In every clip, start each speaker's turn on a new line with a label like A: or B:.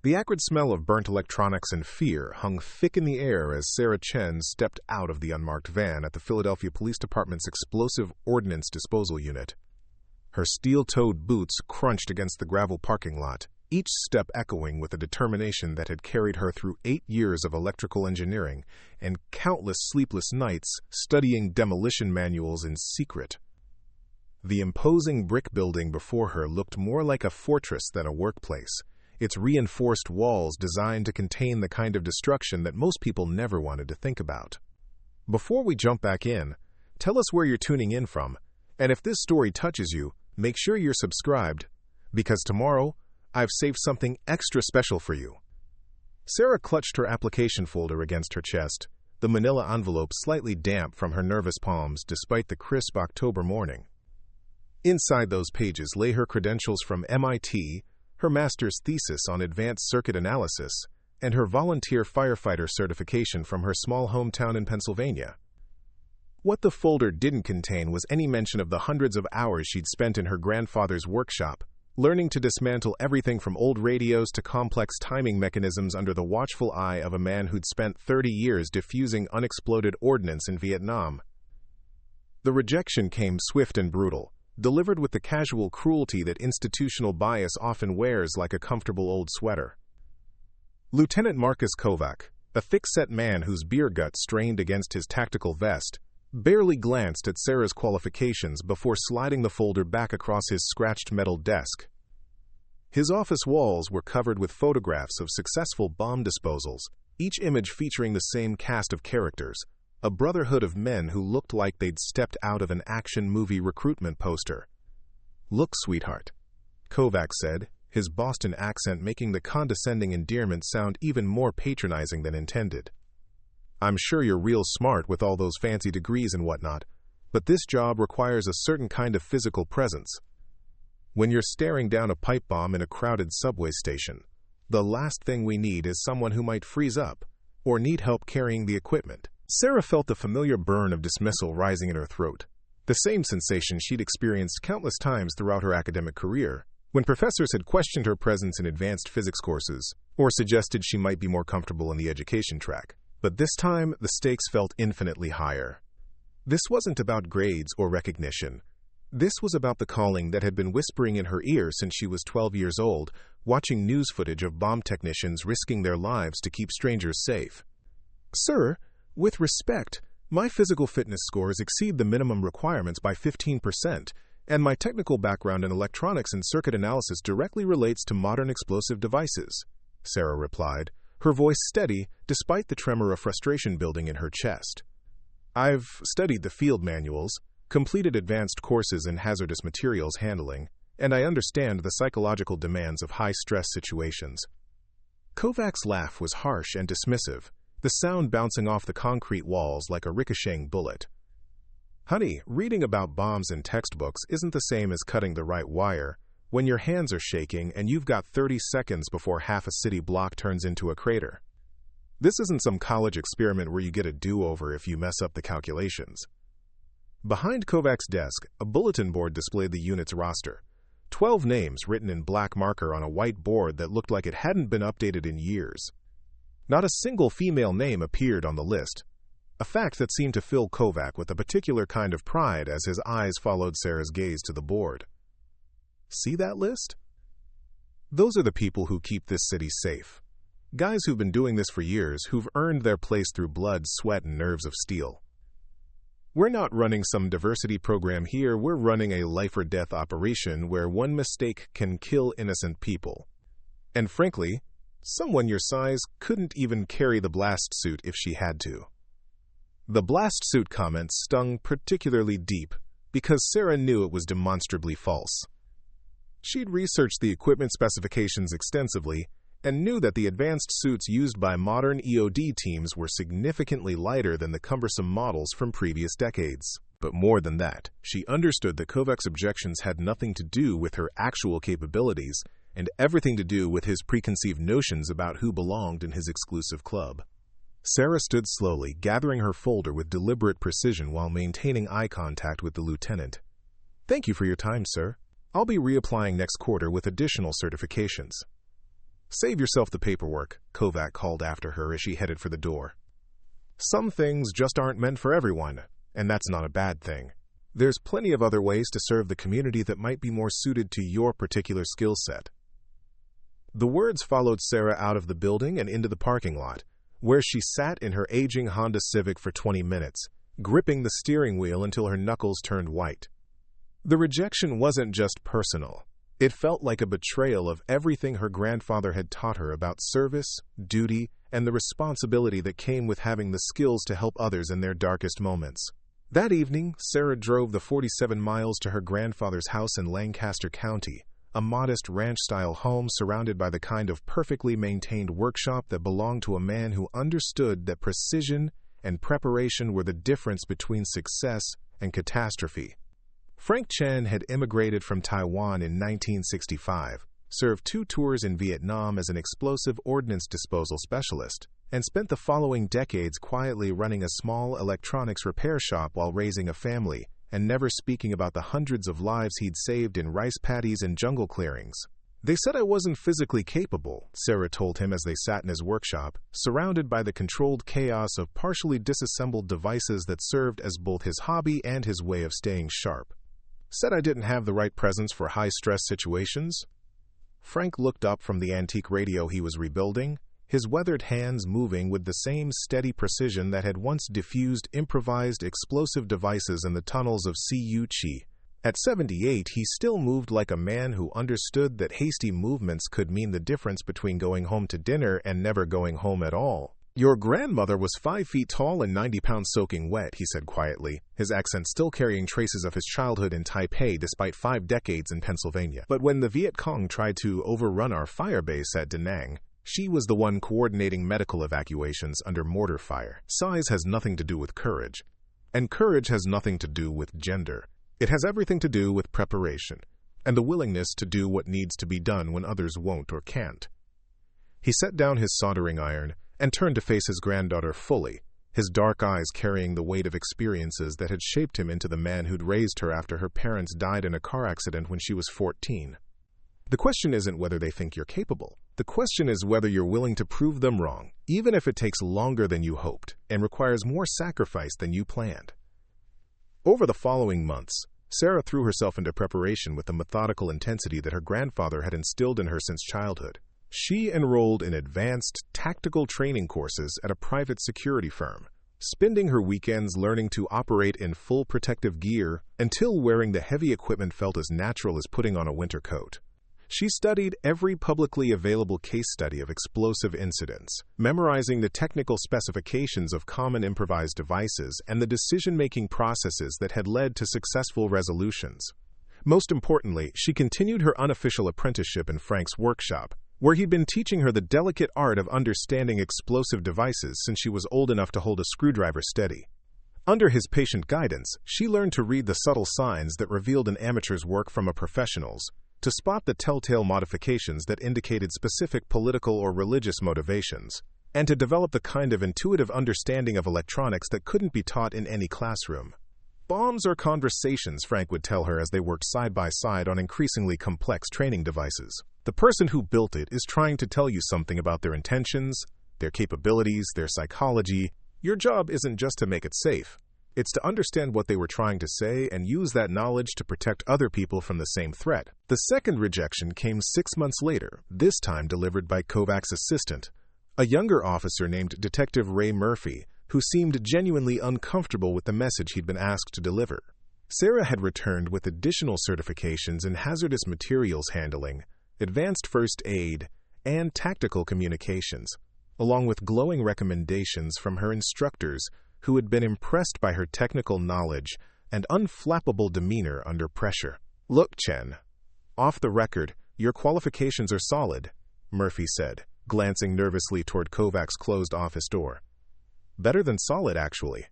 A: The acrid smell of burnt electronics and fear hung thick in the air as Sarah Chen stepped out of the unmarked van at the Philadelphia Police Department's explosive Ordnance disposal unit. Her steel-toed boots crunched against the gravel parking lot, each step echoing with a determination that had carried her through 8 years of electrical engineering and countless sleepless nights studying demolition manuals in secret. The imposing brick building before her looked more like a fortress than a workplace, its reinforced walls designed to contain the kind of destruction that most people never wanted to think about. Before we jump back in, tell us where you're tuning in from, and if this story touches you, make sure you're subscribed, because tomorrow, I've saved something extra special for you. Sarah clutched her application folder against her chest, the manila envelope slightly damp from her nervous palms despite the crisp October morning. Inside those pages lay her credentials from MIT, her master's thesis on advanced circuit analysis, and her volunteer firefighter certification from her small hometown in Pennsylvania. What the folder didn't contain was any mention of the hundreds of hours she'd spent in her grandfather's workshop, learning to dismantle everything from old radios to complex timing mechanisms under the watchful eye of a man who'd spent 30 years defusing unexploded ordnance in Vietnam. The rejection came swift and brutal, delivered with the casual cruelty that institutional bias often wears like a comfortable old sweater. Lieutenant Marcus Kovac, a thick-set man whose beer gut strained against his tactical vest, barely glanced at Sarah's qualifications before sliding the folder back across his scratched metal desk. His office walls were covered with photographs of successful bomb disposals, each image featuring the same cast of characters, a brotherhood of men who looked like they'd stepped out of an action movie recruitment poster. "Look, sweetheart," Kovac said, his Boston accent making the condescending endearment sound even more patronizing than intended. "I'm sure you're real smart with all those fancy degrees and whatnot, but this job requires a certain kind of physical presence. When you're staring down a pipe bomb in a crowded subway station, the last thing we need is someone who might freeze up or need help carrying the equipment." Sarah felt the familiar burn of dismissal rising in her throat, the same sensation she'd experienced countless times throughout her academic career, when professors had questioned her presence in advanced physics courses or suggested she might be more comfortable in the education track. But this time, the stakes felt infinitely higher. This wasn't about grades or recognition. This was about the calling that had been whispering in her ear since she was 12 years old, watching news footage of bomb technicians risking their lives to keep strangers safe. "Sir, with respect, my physical fitness scores exceed the minimum requirements by 15%, and my technical background in electronics and circuit analysis directly relates to modern explosive devices," Sarah replied, her voice steady despite the tremor of frustration building in her chest. "I've studied the field manuals, completed advanced courses in hazardous materials handling, and I understand the psychological demands of high-stress situations." Kovac's laugh was harsh and dismissive, the sound bouncing off the concrete walls like a ricocheting bullet. "Honey, reading about bombs in textbooks isn't the same as cutting the right wire when your hands are shaking and you've got 30 seconds before half a city block turns into a crater. This isn't some college experiment where you get a do-over if you mess up the calculations." Behind Kovac's desk, a bulletin board displayed the unit's roster. 12 names written in black marker on a white board that looked like it hadn't been updated in years. Not a single female name appeared on the list, a fact that seemed to fill Kovac with a particular kind of pride as his eyes followed Sarah's gaze to the board. "See that list? Those are the people who keep this city safe. Guys who've been doing this for years, who've earned their place through blood, sweat, and nerves of steel. We're not running some diversity program here, we're running a life-or-death operation where one mistake can kill innocent people. And frankly, someone your size couldn't even carry the blast suit if she had to." The blast suit comment stung particularly deep because Sarah knew it was demonstrably false. She'd researched the equipment specifications extensively and knew that the advanced suits used by modern EOD teams were significantly lighter than the cumbersome models from previous decades. But more than that, she understood that Kovac's objections had nothing to do with her actual capabilities and everything to do with his preconceived notions about who belonged in his exclusive club. Sarah stood slowly, gathering her folder with deliberate precision while maintaining eye contact with the lieutenant. "Thank you for your time, sir. I'll be reapplying next quarter with additional certifications." "Save yourself the paperwork," Kovac called after her as she headed for the door. "Some things just aren't meant for everyone, and that's not a bad thing. There's plenty of other ways to serve the community that might be more suited to your particular skill set." The words followed Sarah out of the building and into the parking lot, where she sat in her aging Honda Civic for 20 minutes, gripping the steering wheel until her knuckles turned white. The rejection wasn't just personal. It felt like a betrayal of everything her grandfather had taught her about service, duty, and the responsibility that came with having the skills to help others in their darkest moments. That evening, Sarah drove the 47 miles to her grandfather's house in Lancaster County, a modest ranch-style home surrounded by the kind of perfectly maintained workshop that belonged to a man who understood that precision and preparation were the difference between success and catastrophe. Frank Chen had immigrated from Taiwan in 1965, served 2 tours in Vietnam as an explosive ordnance disposal specialist, and spent the following decades quietly running a small electronics repair shop while raising a family, and never speaking about the hundreds of lives he'd saved in rice paddies and jungle clearings. "They said I wasn't physically capable," Sarah told him as they sat in his workshop, surrounded by the controlled chaos of partially disassembled devices that served as both his hobby and his way of staying sharp. "Said I didn't have the right presence for high-stress situations." Frank looked up from the antique radio he was rebuilding, his weathered hands moving with the same steady precision that had once diffused improvised explosive devices in the tunnels of Cu-Chi. At 78, he still moved like a man who understood that hasty movements could mean the difference between going home to dinner and never going home at all. "Your grandmother was 5 feet tall and 90 pounds soaking wet," he said quietly, his accent still carrying traces of his childhood in Taipei despite 5 decades in Pennsylvania. "But when the Viet Cong tried to overrun our fire base at Da Nang, she was the one coordinating medical evacuations under mortar fire." Size has nothing to do with courage, and courage has nothing to do with gender. It has everything to do with preparation, and the willingness to do what needs to be done when others won't or can't. He set down his soldering iron and turned to face his granddaughter fully, his dark eyes carrying the weight of experiences that had shaped him into the man who'd raised her after her parents died in a car accident when she was 14. "The question isn't whether they think you're capable. The question is whether you're willing to prove them wrong, even if it takes longer than you hoped and requires more sacrifice than you planned." Over the following months, Sarah threw herself into preparation with the methodical intensity that her grandfather had instilled in her since childhood. She enrolled in advanced, tactical training courses at a private security firm, spending her weekends learning to operate in full protective gear until wearing the heavy equipment felt as natural as putting on a winter coat. She studied every publicly available case study of explosive incidents, memorizing the technical specifications of common improvised devices and the decision-making processes that had led to successful resolutions. Most importantly, she continued her unofficial apprenticeship in Frank's workshop, where he'd been teaching her the delicate art of understanding explosive devices since she was old enough to hold a screwdriver steady. Under his patient guidance, she learned to read the subtle signs that revealed an amateur's work from a professional's, to spot the telltale modifications that indicated specific political or religious motivations, and to develop the kind of intuitive understanding of electronics that couldn't be taught in any classroom. "Bombs are conversations," Frank would tell her as they worked side by side on increasingly complex training devices. "The person who built it is trying to tell you something about their intentions, their capabilities, their psychology. Your job isn't just to make it safe. It's to understand what they were trying to say and use that knowledge to protect other people from the same threat." The second rejection came 6 months later, this time delivered by Kovac's assistant, a younger officer named Detective Ray Murphy, who seemed genuinely uncomfortable with the message he'd been asked to deliver. Sarah had returned with additional certifications in hazardous materials handling, advanced first aid, and tactical communications, along with glowing recommendations from her instructors who had been impressed by her technical knowledge and unflappable demeanor under pressure. "Look, Chen, off the record, your qualifications are solid," Murphy said, glancing nervously toward Kovac's closed office door. "Better than solid, actually.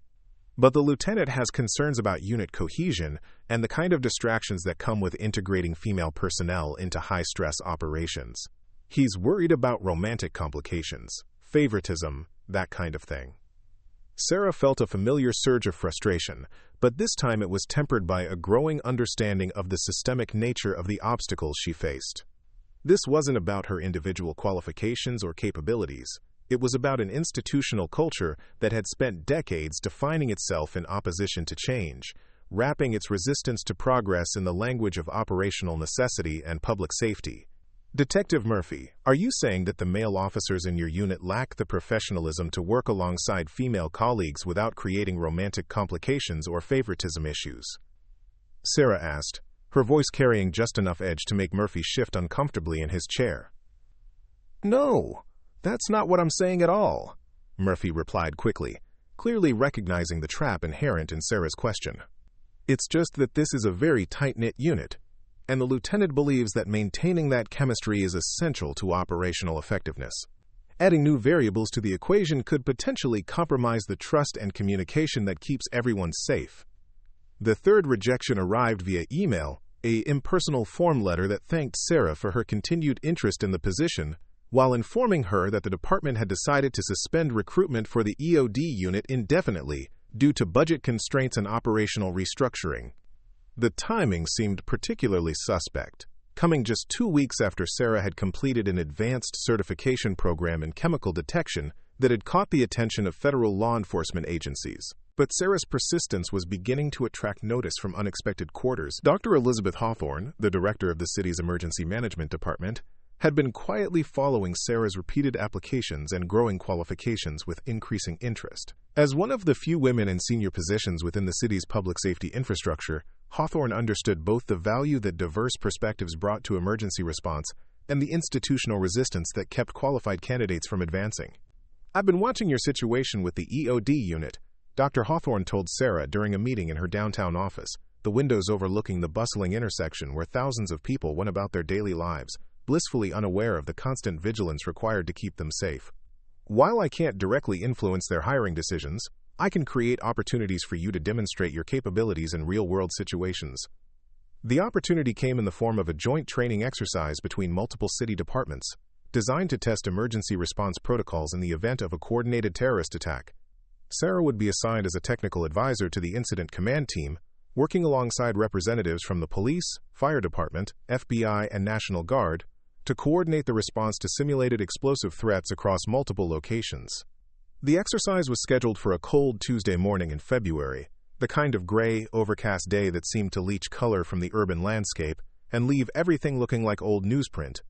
A: But the lieutenant has concerns about unit cohesion and the kind of distractions that come with integrating female personnel into high-stress operations. He's worried about romantic complications, favoritism, that kind of thing." Sarah felt a familiar surge of frustration, but this time it was tempered by a growing understanding of the systemic nature of the obstacles she faced. This wasn't about her individual qualifications or capabilities. It was about an institutional culture that had spent decades defining itself in opposition to change, wrapping its resistance to progress in the language of operational necessity and public safety. Detective Murphy, are you saying that the male officers in your unit lack the professionalism to work alongside female colleagues without creating romantic complications or favoritism issues? Sarah asked, her voice carrying just enough edge to make Murphy shift uncomfortably in his chair. No, that's not what I'm saying at all, Murphy replied quickly, clearly recognizing the trap inherent in Sarah's question. It's just that this is a very tight-knit unit, and the lieutenant believes that maintaining that chemistry is essential to operational effectiveness. Adding new variables to the equation could potentially compromise the trust and communication that keeps everyone safe. The third rejection arrived via email, an impersonal form letter that thanked Sarah for her continued interest in the position, while informing her that the department had decided to suspend recruitment for the EOD unit indefinitely due to budget constraints and operational restructuring. The timing seemed particularly suspect, coming just 2 weeks after Sarah had completed an advanced certification program in chemical detection that had caught the attention of federal law enforcement agencies. But Sarah's persistence was beginning to attract notice from unexpected quarters. Dr. Elizabeth Hawthorne, the director of the city's emergency management department, had been quietly following Sarah's repeated applications and growing qualifications with increasing interest. As one of the few women in senior positions within the city's public safety infrastructure, Hawthorne understood both the value that diverse perspectives brought to emergency response and the institutional resistance that kept qualified candidates from advancing. I've been watching your situation with the EOD unit, Dr. Hawthorne told Sarah during a meeting in her downtown office, the windows overlooking the bustling intersection where thousands of people went about their daily lives, blissfully unaware of the constant vigilance required to keep them safe. While I can't directly influence their hiring decisions, I can create opportunities for you to demonstrate your capabilities in real-world situations. The opportunity came in the form of a joint training exercise between multiple city departments, designed to test emergency response protocols in the event of a coordinated terrorist attack. Sarah would be assigned as a technical advisor to the incident command team, working alongside representatives from the police, fire department, FBI, and National Guard to coordinate the response to simulated explosive threats across multiple locations. The exercise was scheduled for a cold Tuesday morning in February, the kind of gray, overcast day that seemed to leach color from the urban landscape and leave everything looking like old newsprint.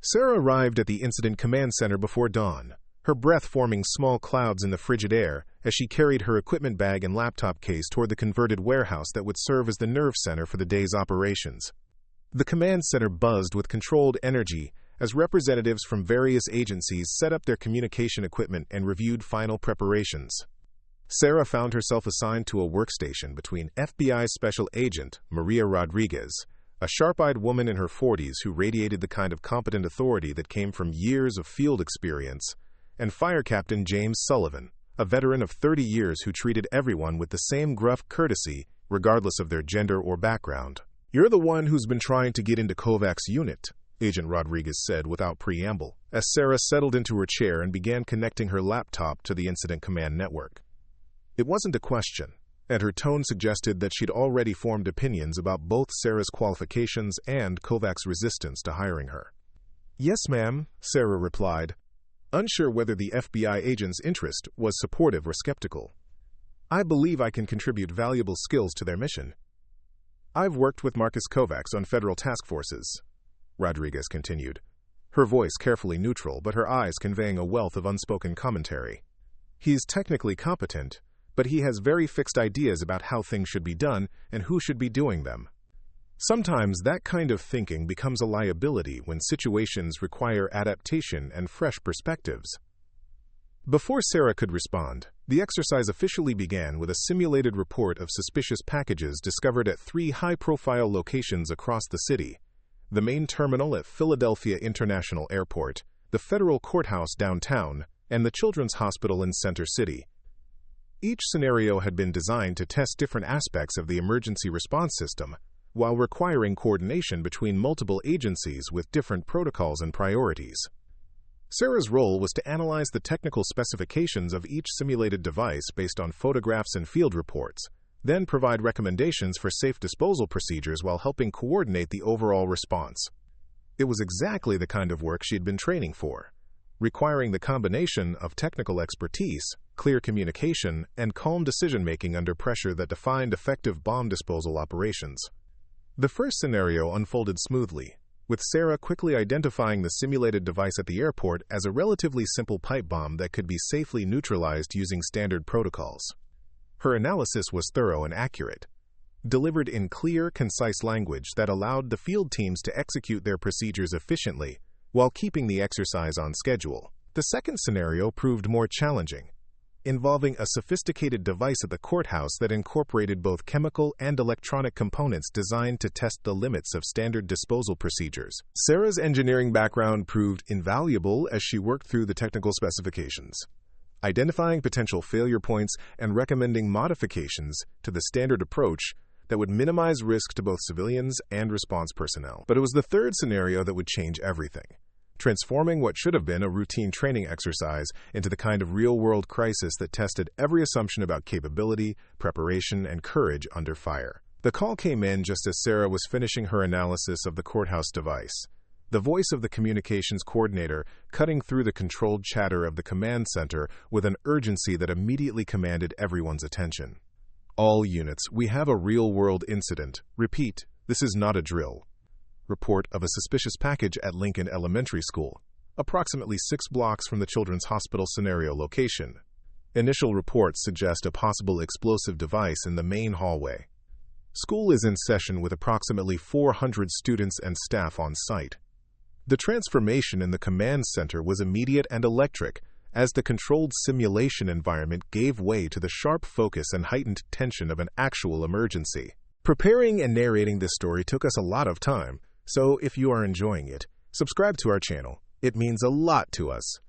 A: Sarah arrived at the incident command center before dawn, her breath forming small clouds in the frigid air as she carried her equipment bag and laptop case toward the converted warehouse that would serve as the nerve center for the day's operations. The command center buzzed with controlled energy as representatives from various agencies set up their communication equipment and reviewed final preparations. Sarah found herself assigned to a workstation between FBI Special Agent Maria Rodriguez, a sharp-eyed woman in her 40s who radiated the kind of competent authority that came from years of field experience, and Fire Captain James Sullivan, a veteran of 30 years who treated everyone with the same gruff courtesy, regardless of their gender or background. "You're the one who's been trying to get into Kovac's unit," Agent Rodriguez said without preamble, as Sarah settled into her chair and began connecting her laptop to the incident command network. It wasn't a question, and her tone suggested that she'd already formed opinions about both Sarah's qualifications and Kovac's resistance to hiring her. "Yes, ma'am," Sarah replied, unsure whether the FBI agent's interest was supportive or skeptical. "I believe I can contribute valuable skills to their mission. I've worked with Marcus Kovac on federal task forces," Rodriguez continued, her voice carefully neutral but her eyes conveying a wealth of unspoken commentary. "He's technically competent, but he has very fixed ideas about how things should be done and who should be doing them. Sometimes that kind of thinking becomes a liability when situations require adaptation and fresh perspectives." Before Sarah could respond, the exercise officially began with a simulated report of suspicious packages discovered at 3 high-profile locations across the city: the main terminal at Philadelphia International Airport, the federal courthouse downtown, and the Children's Hospital in Center City. Each scenario had been designed to test different aspects of the emergency response system, while requiring coordination between multiple agencies with different protocols and priorities. Sarah's role was to analyze the technical specifications of each simulated device based on photographs and field reports, then provide recommendations for safe disposal procedures while helping coordinate the overall response. It was exactly the kind of work she'd been training for, requiring the combination of technical expertise, clear communication, and calm decision-making under pressure that defined effective bomb disposal operations. The first scenario unfolded smoothly, with Sarah quickly identifying the simulated device at the airport as a relatively simple pipe bomb that could be safely neutralized using standard protocols. Her analysis was thorough and accurate, delivered in clear, concise language that allowed the field teams to execute their procedures efficiently while keeping the exercise on schedule. The second scenario proved more challenging, involving a sophisticated device at the courthouse that incorporated both chemical and electronic components designed to test the limits of standard disposal procedures. Sarah's engineering background proved invaluable as she worked through the technical specifications, identifying potential failure points and recommending modifications to the standard approach that would minimize risk to both civilians and response personnel. But it was the third scenario that would change everything, transforming what should have been a routine training exercise into the kind of real-world crisis that tested every assumption about capability, preparation, and courage under fire. The call came in just as Sarah was finishing her analysis of the courthouse device, the voice of the communications coordinator cutting through the controlled chatter of the command center with an urgency that immediately commanded everyone's attention. All units, we have a real-world incident. Repeat, this is not a drill. Report of a suspicious package at Lincoln Elementary School, approximately 6 blocks from the Children's Hospital scenario location. Initial reports suggest a possible explosive device in the main hallway. School is in session with approximately 400 students and staff on site. The transformation in the command center was immediate and electric, as the controlled simulation environment gave way to the sharp focus and heightened tension of an actual emergency. Preparing and narrating this story took us a lot of time, so if you are enjoying it, subscribe to our channel. It means a lot to us.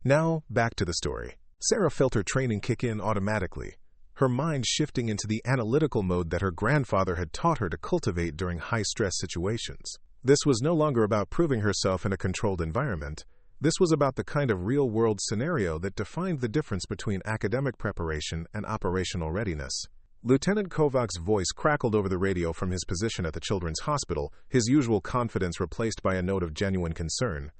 A: Now, back to the story. Sarah felt her training kick in automatically, her mind shifting into the analytical mode that her grandfather had taught her to cultivate during high-stress situations. This was no longer about proving herself in a controlled environment. This was about the kind of real-world scenario that defined the difference between academic preparation and operational readiness. Lieutenant Kovac's voice crackled over the radio from his position at the Children's Hospital, his usual confidence replaced by a note of genuine concern.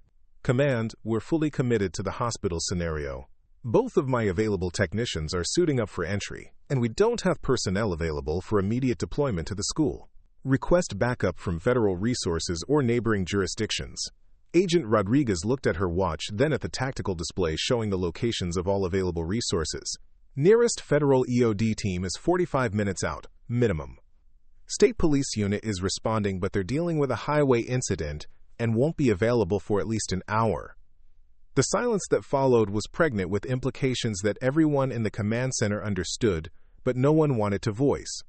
A: Command, we're fully committed to the hospital scenario. Both of my available technicians are suiting up for entry, and we don't have personnel available for immediate deployment to the school. Request backup from federal resources or neighboring jurisdictions. Agent Rodriguez looked at her watch, then at the tactical display showing the locations of all available resources. Nearest federal EOD team is 45 minutes out, minimum. State police unit is responding, but they're dealing with a highway incident and won't be available for at least an hour. The silence that followed was pregnant with implications that everyone in the command center understood, but no one wanted to voice.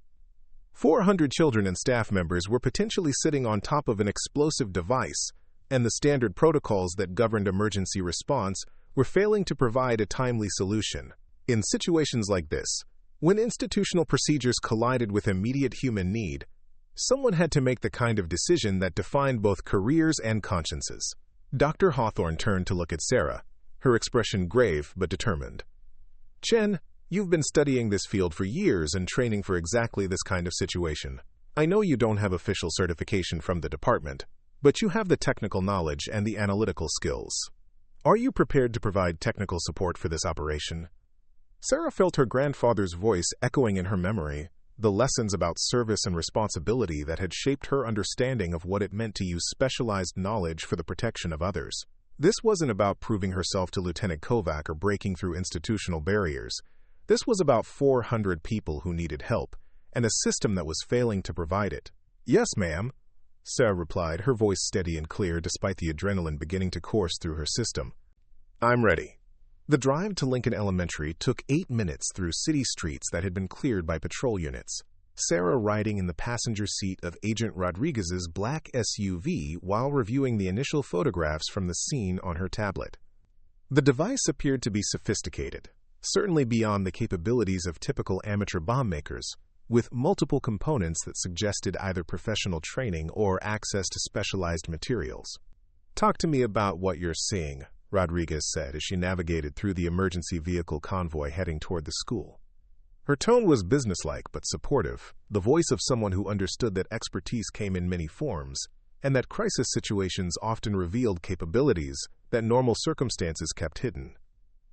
A: 400 children and staff members were potentially sitting on top of an explosive device, and the standard protocols that governed emergency response were failing to provide a timely solution. In situations like this, when institutional procedures collided with immediate human need, someone had to make the kind of decision that defined both careers and consciences. Dr. Hawthorne turned to look at Sarah, her expression grave but determined. Chen, you've been studying this field for years and training for exactly this kind of situation. I know you don't have official certification from the department, but you have the technical knowledge and the analytical skills. Are you prepared to provide technical support for this operation? Sarah felt her grandfather's voice echoing in her memory, the lessons about service and responsibility that had shaped her understanding of what it meant to use specialized knowledge for the protection of others. This wasn't about proving herself to Lieutenant Kovac or breaking through institutional barriers. This was about 400 people who needed help, and a system that was failing to provide it. Yes, ma'am, Sarah replied, her voice steady and clear despite the adrenaline beginning to course through her system. I'm ready. The drive to Lincoln Elementary took 8 minutes through city streets that had been cleared by patrol units, Sarah riding in the passenger seat of Agent Rodriguez's black SUV while reviewing the initial photographs from the scene on her tablet. The device appeared to be sophisticated, certainly beyond the capabilities of typical amateur bomb makers, with multiple components that suggested either professional training or access to specialized materials. Talk to me about what you're seeing, Rodriguez said as she navigated through the emergency vehicle convoy heading toward the school. Her tone was businesslike but supportive, the voice of someone who understood that expertise came in many forms, and that crisis situations often revealed capabilities that normal circumstances kept hidden.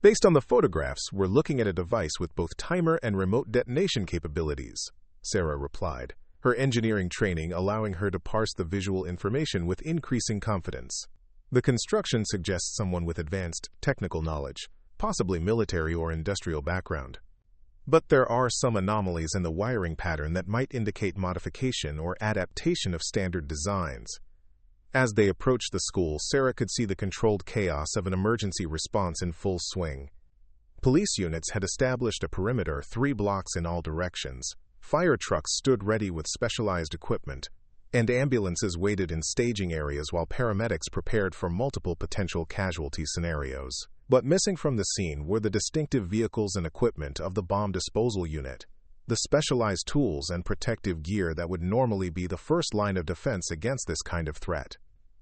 A: Based on the photographs, we're looking at a device with both timer and remote detonation capabilities, Sarah replied, her engineering training allowing her to parse the visual information with increasing confidence. The construction suggests someone with advanced technical knowledge, possibly military or industrial background. But there are some anomalies in the wiring pattern that might indicate modification or adaptation of standard designs. As they approached the school, Sarah could see the controlled chaos of an emergency response in full swing. Police units had established a perimeter 3 blocks in all directions. Fire trucks stood ready with specialized equipment, and ambulances waited in staging areas while paramedics prepared for multiple potential casualty scenarios. But missing from the scene were the distinctive vehicles and equipment of the bomb disposal unit, the specialized tools and protective gear that would normally be the first line of defense against this kind of threat.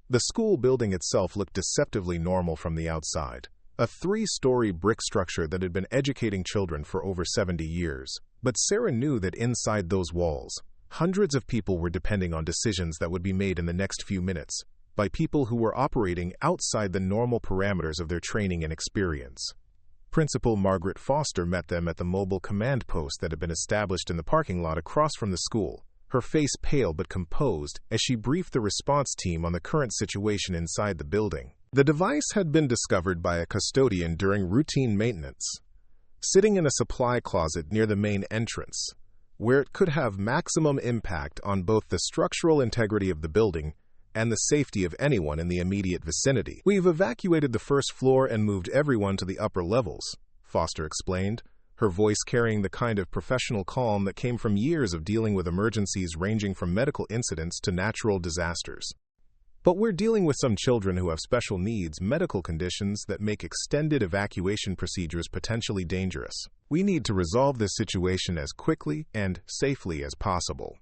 A: The school building itself looked deceptively normal from the outside, a 3-story brick structure that had been educating children for over 70 years. But Sarah knew that inside those walls, hundreds of people were depending on decisions that would be made in the next few minutes, by people who were operating outside the normal parameters of their training and experience. Principal Margaret Foster met them at the mobile command post that had been established in the parking lot across from the school, her face pale but composed as she briefed the response team on the current situation inside the building. The device had been discovered by a custodian during routine maintenance, sitting in a supply closet near the main entrance, where it could have maximum impact on both the structural integrity of the building and the safety of anyone in the immediate vicinity. "We've evacuated the first floor and moved everyone to the upper levels," Foster explained, her voice carrying the kind of professional calm that came from years of dealing with emergencies ranging from medical incidents to natural disasters. "But we're dealing with some children who have special needs, medical conditions that make extended evacuation procedures potentially dangerous. We need to resolve this situation as quickly and safely as possible."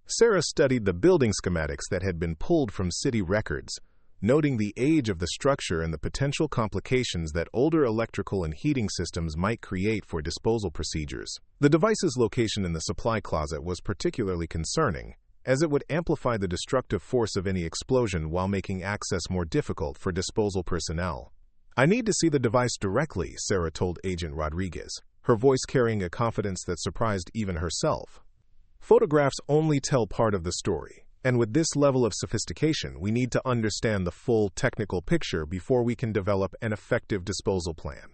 A: Sarah studied the building schematics that had been pulled from city records, noting the age of the structure and the potential complications that older electrical and heating systems might create for disposal procedures. The device's location in the supply closet was particularly concerning, as it would amplify the destructive force of any explosion while making access more difficult for disposal personnel. "I need to see the device directly," Sarah told Agent Rodriguez, her voice carrying a confidence that surprised even herself. "Photographs only tell part of the story, and with this level of sophistication, we need to understand the full technical picture before we can develop an effective disposal plan."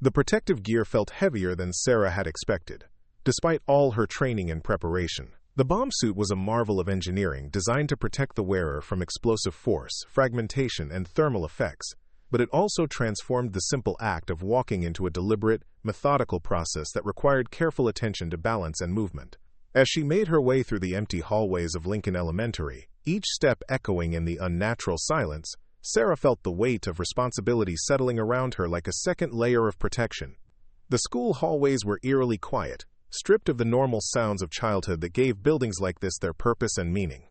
A: The protective gear felt heavier than Sarah had expected, despite all her training and preparation. The bomb suit was a marvel of engineering designed to protect the wearer from explosive force, fragmentation, and thermal effects, but it also transformed the simple act of walking into a deliberate, methodical process that required careful attention to balance and movement. As she made her way through the empty hallways of Lincoln Elementary, each step echoing in the unnatural silence, Sarah felt the weight of responsibility settling around her like a second layer of protection. The school hallways were eerily quiet, stripped of the normal sounds of childhood that gave buildings like this their purpose and meaning.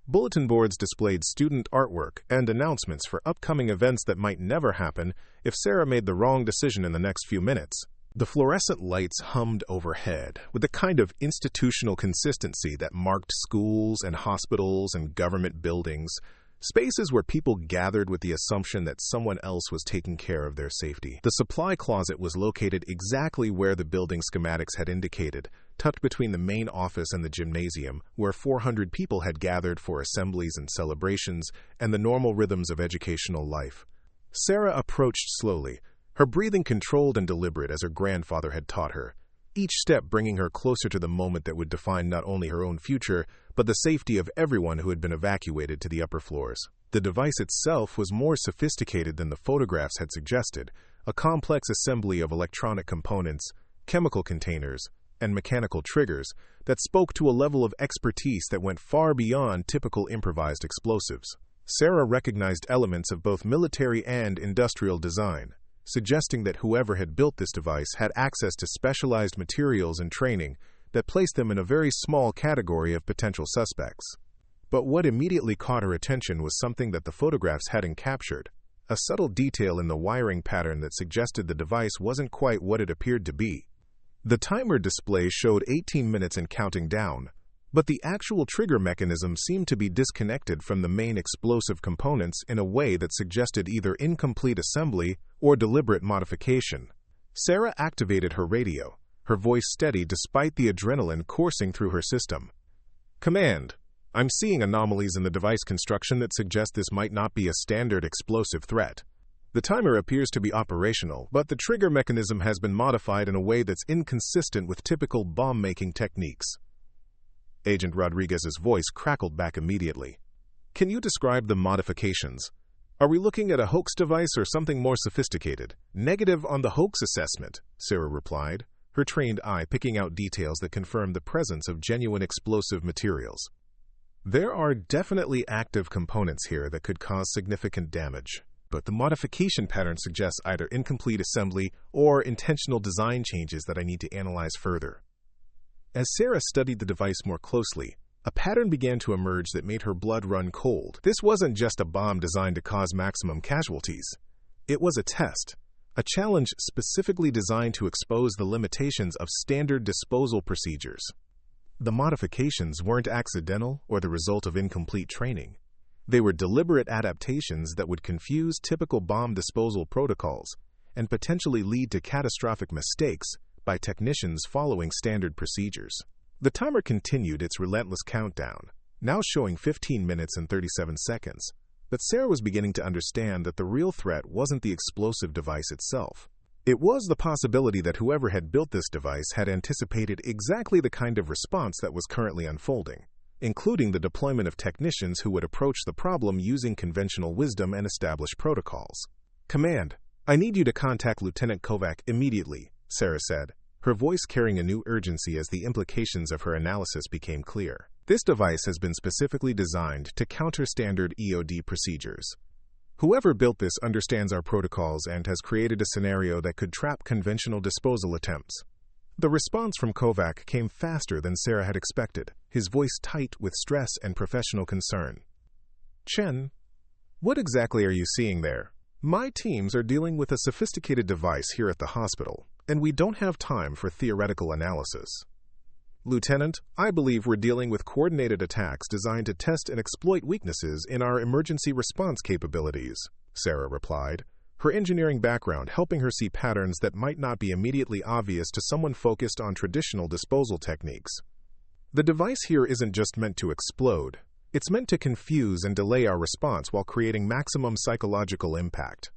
A: Bulletin boards displayed student artwork and announcements for upcoming events that might never happen if Sarah made the wrong decision in the next few minutes. The fluorescent lights hummed overhead with the kind of institutional consistency that marked schools and hospitals and government buildings, spaces where people gathered with the assumption that someone else was taking care of their safety. The supply closet was located exactly where the building schematics had indicated, tucked between the main office and the gymnasium, where 400 people had gathered for assemblies and celebrations and the normal rhythms of educational life. Sarah approached slowly, her breathing controlled and deliberate as her grandfather had taught her, each step bringing her closer to the moment that would define not only her own future, but the safety of everyone who had been evacuated to the upper floors. The device itself was more sophisticated than the photographs had suggested, a complex assembly of electronic components, chemical containers, and mechanical triggers that spoke to a level of expertise that went far beyond typical improvised explosives. Sarah recognized elements of both military and industrial design, suggesting that whoever had built this device had access to specialized materials and training that placed them in a very small category of potential suspects. But what immediately caught her attention was something that the photographs hadn't captured, a subtle detail in the wiring pattern that suggested the device wasn't quite what it appeared to be. The timer display showed 18 minutes and counting down, But the actual trigger mechanism seemed to be disconnected from the main explosive components in a way that suggested either incomplete assembly or deliberate modification. Sarah activated her radio, her voice steady despite the adrenaline coursing through her system. "Command, I'm seeing anomalies in the device construction that suggest this might not be a standard explosive threat. The timer appears to be operational, but the trigger mechanism has been modified in a way that's inconsistent with typical bomb-making techniques." Agent Rodriguez's voice crackled back immediately. "Can you describe the modifications? Are we looking at a hoax device or something more sophisticated?" "Negative on the hoax assessment," Sarah replied, her trained eye picking out details that confirmed the presence of genuine explosive materials. "There are definitely active components here that could cause significant damage, but the modification pattern suggests either incomplete assembly or intentional design changes that I need to analyze further." As Sarah studied the device more closely, a pattern began to emerge that made her blood run cold. This wasn't just a bomb designed to cause maximum casualties. It was a test, a challenge specifically designed to expose the limitations of standard disposal procedures. The modifications weren't accidental or the result of incomplete training. They were deliberate adaptations that would confuse typical bomb disposal protocols and potentially lead to catastrophic mistakes by technicians following standard procedures. The timer continued its relentless countdown, now showing 15 minutes and 37 seconds. But Sarah was beginning to understand that the real threat wasn't the explosive device itself. It was the possibility that whoever had built this device had anticipated exactly the kind of response that was currently unfolding, including the deployment of technicians who would approach the problem using conventional wisdom and established protocols. "Command, I need you to contact Lieutenant Kovac immediately," Sarah said, her voice carrying a new urgency as the implications of her analysis became clear. "This device has been specifically designed to counter standard EOD procedures. Whoever built this understands our protocols and has created a scenario that could trap conventional disposal attempts." The response from Kovac came faster than Sarah had expected, his voice tight with stress and professional concern. "Chen, what exactly are you seeing there?" "My teams are dealing with a sophisticated device here at the hospital, and we don't have time for theoretical analysis." "Lieutenant, I believe we're dealing with coordinated attacks designed to test and exploit weaknesses in our emergency response capabilities," Sarah replied, her engineering background helping her see patterns that might not be immediately obvious to someone focused on traditional disposal techniques. "The device here isn't just meant to explode. It's meant to confuse and delay our response while creating maximum psychological impact."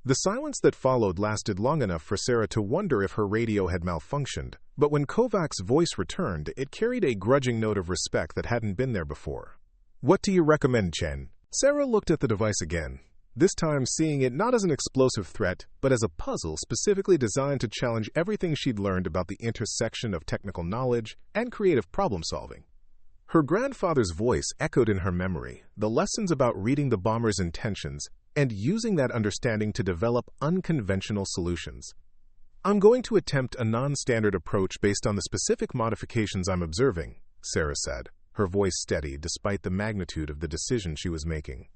A: The silence that followed lasted long enough for Sarah to wonder if her radio had malfunctioned, but when Kovac's voice returned, it carried a grudging note of respect that hadn't been there before. "What do you recommend, Chen?" Sarah looked at the device again, this time seeing it not as an explosive threat, but as a puzzle specifically designed to challenge everything she'd learned about the intersection of technical knowledge and creative problem-solving. Her grandfather's voice echoed in her memory, the lessons about reading the bomber's intentions and using that understanding to develop unconventional solutions. "I'm going to attempt a non-standard approach based on the specific modifications I'm observing," Sarah said, her voice steady despite the magnitude of the decision she was making.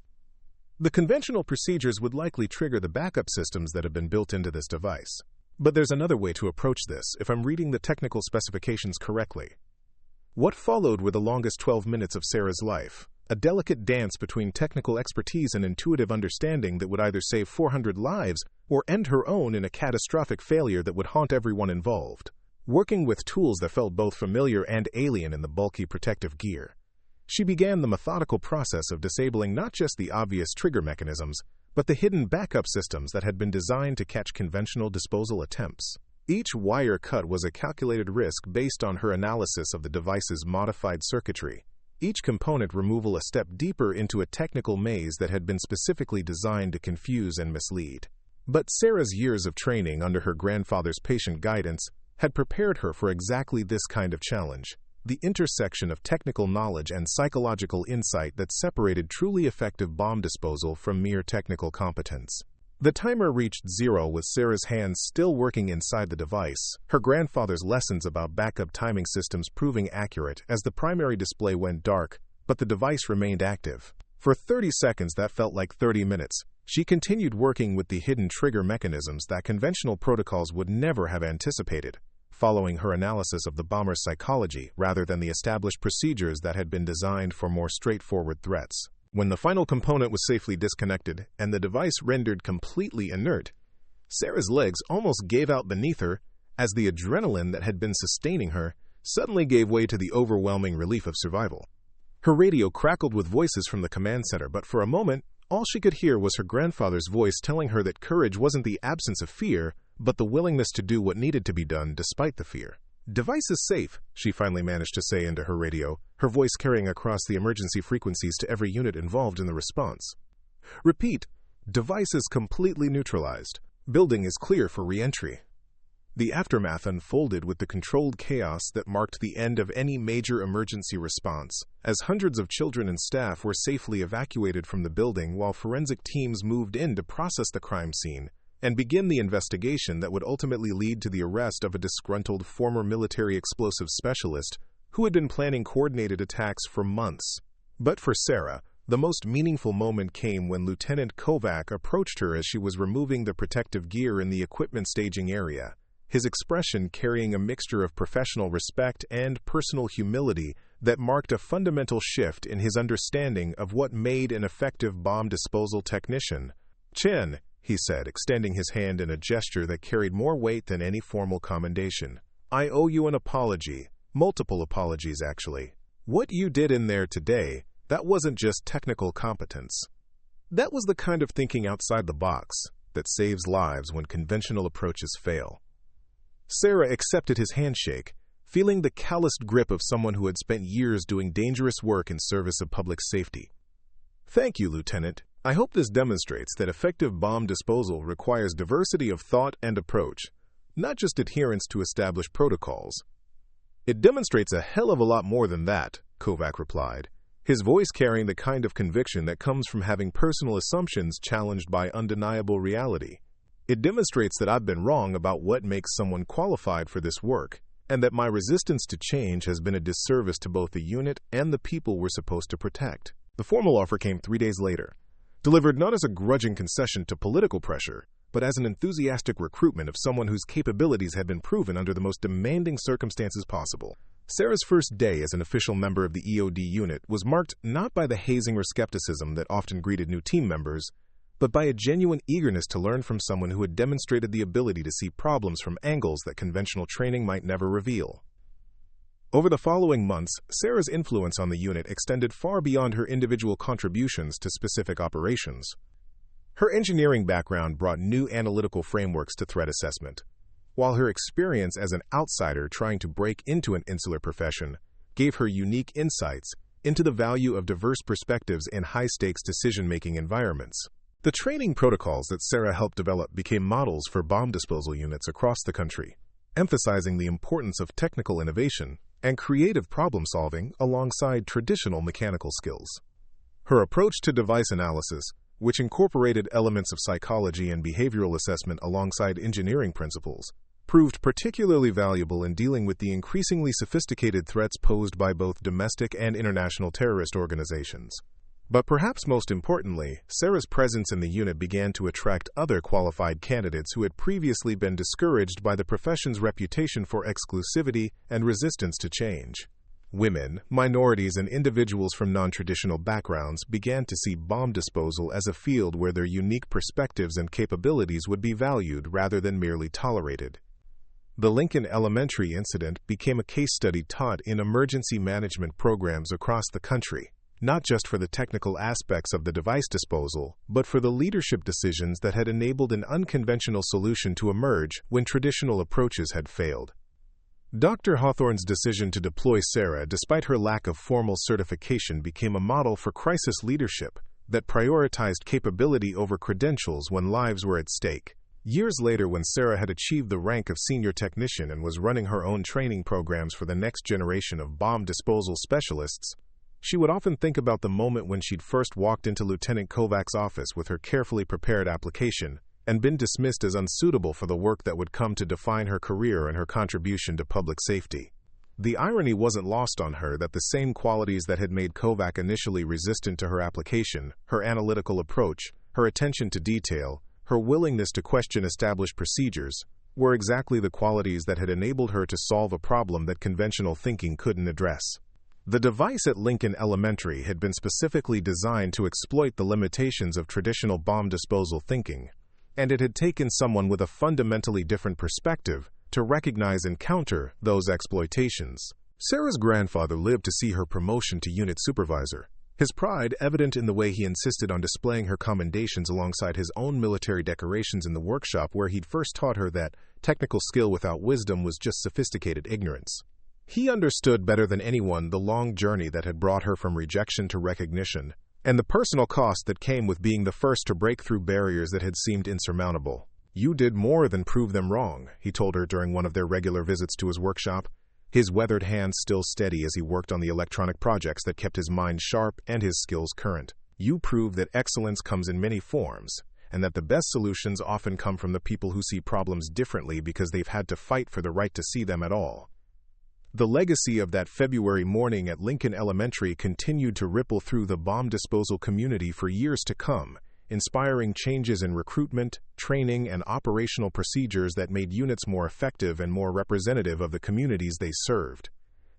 A: "The conventional procedures would likely trigger the backup systems that have been built into this device. But there's another way to approach this if I'm reading the technical specifications correctly." What followed were the longest 12 minutes of Sarah's life, a delicate dance between technical expertise and intuitive understanding that would either save 400 lives or end her own in a catastrophic failure that would haunt everyone involved. Working with tools that felt both familiar and alien in the bulky protective gear, she began the methodical process of disabling not just the obvious trigger mechanisms, but the hidden backup systems that had been designed to catch conventional disposal attempts. Each wire cut was a calculated risk based on her analysis of the device's modified circuitry, each component removal a step deeper into a technical maze that had been specifically designed to confuse and mislead. But Sarah's years of training under her grandfather's patient guidance had prepared her for exactly this kind of challenge, the intersection of technical knowledge and psychological insight that separated truly effective bomb disposal from mere technical competence. The timer reached 0 with Sarah's hands still working inside the device, her grandfather's lessons about backup timing systems proving accurate as the primary display went dark, but the device remained active. For 30 seconds that felt like 30 minutes. She continued working with the hidden trigger mechanisms that conventional protocols would never have anticipated, following her analysis of the bomber's psychology rather than the established procedures that had been designed for more straightforward threats. When the final component was safely disconnected and the device rendered completely inert, Sarah's legs almost gave out beneath her as the adrenaline that had been sustaining her suddenly gave way to the overwhelming relief of survival. Her radio crackled with voices from the command center, but for a moment, all she could hear was her grandfather's voice telling her that courage wasn't the absence of fear, but the willingness to do what needed to be done despite the fear. "Device is safe," she finally managed to say into her radio, her voice carrying across the emergency frequencies to every unit involved in the response. "Repeat, device is completely neutralized. Building is clear for re-entry." The aftermath unfolded with the controlled chaos that marked the end of any major emergency response, as hundreds of children and staff were safely evacuated from the building while forensic teams moved in to process the crime scene and begin the investigation that would ultimately lead to the arrest of a disgruntled former military explosive specialist who had been planning coordinated attacks for months. But for Sarah, the most meaningful moment came when Lieutenant Kovac approached her as she was removing the protective gear in the equipment staging area, his expression carrying a mixture of professional respect and personal humility that marked a fundamental shift in his understanding of what made an effective bomb disposal technician. "Chen," he said, extending his hand in a gesture that carried more weight than any formal commendation, "I owe you an apology. Multiple apologies, actually. What you did in there today, that wasn't just technical competence. That was the kind of thinking outside the box that saves lives when conventional approaches fail." Sarah accepted his handshake, feeling the calloused grip of someone who had spent years doing dangerous work in service of public safety. "Thank you, Lieutenant. I hope this demonstrates that effective bomb disposal requires diversity of thought and approach, not just adherence to established protocols." "It demonstrates a hell of a lot more than that," Kovac replied, his voice carrying the kind of conviction that comes from having personal assumptions challenged by undeniable reality. "It demonstrates that I've been wrong about what makes someone qualified for this work, and that my resistance to change has been a disservice to both the unit and the people we're supposed to protect." The formal offer came 3 days later, delivered not as a grudging concession to political pressure, but as an enthusiastic recruitment of someone whose capabilities had been proven under the most demanding circumstances possible. Sarah's first day as an official member of the EOD unit was marked not by the hazing or skepticism that often greeted new team members, but by a genuine eagerness to learn from someone who had demonstrated the ability to see problems from angles that conventional training might never reveal. Over the following months, Sarah's influence on the unit extended far beyond her individual contributions to specific operations. Her engineering background brought new analytical frameworks to threat assessment, while her experience as an outsider trying to break into an insular profession gave her unique insights into the value of diverse perspectives in high-stakes decision-making environments. The training protocols that Sarah helped develop became models for bomb disposal units across the country, emphasizing the importance of technical innovation and creative problem-solving alongside traditional mechanical skills. Her approach to device analysis, which incorporated elements of psychology and behavioral assessment alongside engineering principles, proved particularly valuable in dealing with the increasingly sophisticated threats posed by both domestic and international terrorist organizations. But perhaps most importantly, Sarah's presence in the unit began to attract other qualified candidates who had previously been discouraged by the profession's reputation for exclusivity and resistance to change. Women, minorities, and individuals from non-traditional backgrounds began to see bomb disposal as a field where their unique perspectives and capabilities would be valued rather than merely tolerated. The Lincoln Elementary incident became a case study taught in emergency management programs across the country, not just for the technical aspects of the device disposal, but for the leadership decisions that had enabled an unconventional solution to emerge when traditional approaches had failed. Dr. Hawthorne's decision to deploy Sarah, despite her lack of formal certification, became a model for crisis leadership that prioritized capability over credentials when lives were at stake. Years later, when Sarah had achieved the rank of senior technician and was running her own training programs for the next generation of bomb disposal specialists, she would often think about the moment when she'd first walked into Lieutenant Kovac's office with her carefully prepared application and been dismissed as unsuitable for the work that would come to define her career and her contribution to public safety. The irony wasn't lost on her that the same qualities that had made Kovac initially resistant to her application, her analytical approach, her attention to detail, her willingness to question established procedures, were exactly the qualities that had enabled her to solve a problem that conventional thinking couldn't address. The device at Lincoln Elementary had been specifically designed to exploit the limitations of traditional bomb disposal thinking, and it had taken someone with a fundamentally different perspective to recognize and counter those exploitations. Sarah's grandfather lived to see her promotion to unit supervisor, his pride evident in the way he insisted on displaying her commendations alongside his own military decorations in the workshop where he'd first taught her that technical skill without wisdom was just sophisticated ignorance. He understood better than anyone the long journey that had brought her from rejection to recognition, and the personal cost that came with being the first to break through barriers that had seemed insurmountable. "You did more than prove them wrong," he told her during one of their regular visits to his workshop, his weathered hands still steady as he worked on the electronic projects that kept his mind sharp and his skills current. "You proved that excellence comes in many forms, and that the best solutions often come from the people who see problems differently because they've had to fight for the right to see them at all." The legacy of that February morning at Lincoln Elementary continued to ripple through the bomb disposal community for years to come, inspiring changes in recruitment, training, and operational procedures that made units more effective and more representative of the communities they served.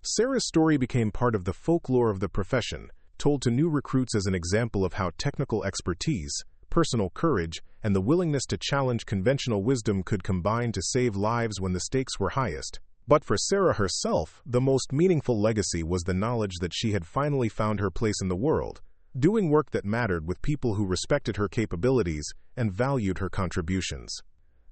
A: Sarah's story became part of the folklore of the profession, told to new recruits as an example of how technical expertise, personal courage, and the willingness to challenge conventional wisdom could combine to save lives when the stakes were highest. But for Sarah herself, the most meaningful legacy was the knowledge that she had finally found her place in the world, doing work that mattered with people who respected her capabilities and valued her contributions.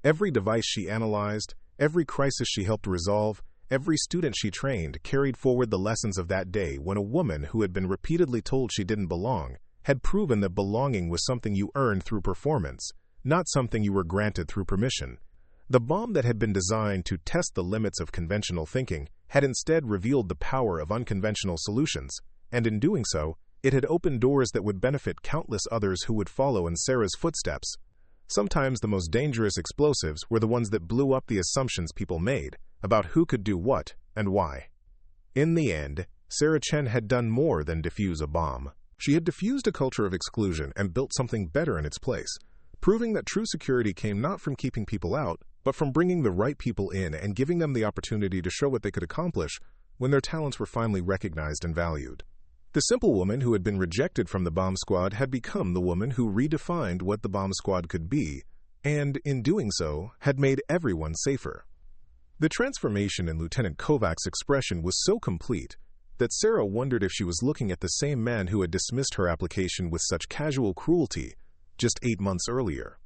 A: Every device she analyzed, every crisis she helped resolve, every student she trained carried forward the lessons of that day when a woman who had been repeatedly told she didn't belong had proven that belonging was something you earned through performance, not something you were granted through permission. The bomb that had been designed to test the limits of conventional thinking had instead revealed the power of unconventional solutions, and in doing so, it had opened doors that would benefit countless others who would follow in Sarah's footsteps. Sometimes the most dangerous explosives were the ones that blew up the assumptions people made about who could do what and why. In the end, Sarah Chen had done more than defuse a bomb. She had diffused a culture of exclusion and built something better in its place, proving that true security came not from keeping people out, but from bringing the right people in and giving them the opportunity to show what they could accomplish when their talents were finally recognized and valued. The simple woman who had been rejected from the bomb squad had become the woman who redefined what the bomb squad could be, and in doing so, had made everyone safer. The transformation in Lieutenant Kovac's expression was so complete that Sarah wondered if she was looking at the same man who had dismissed her application with such casual cruelty just 8 months earlier.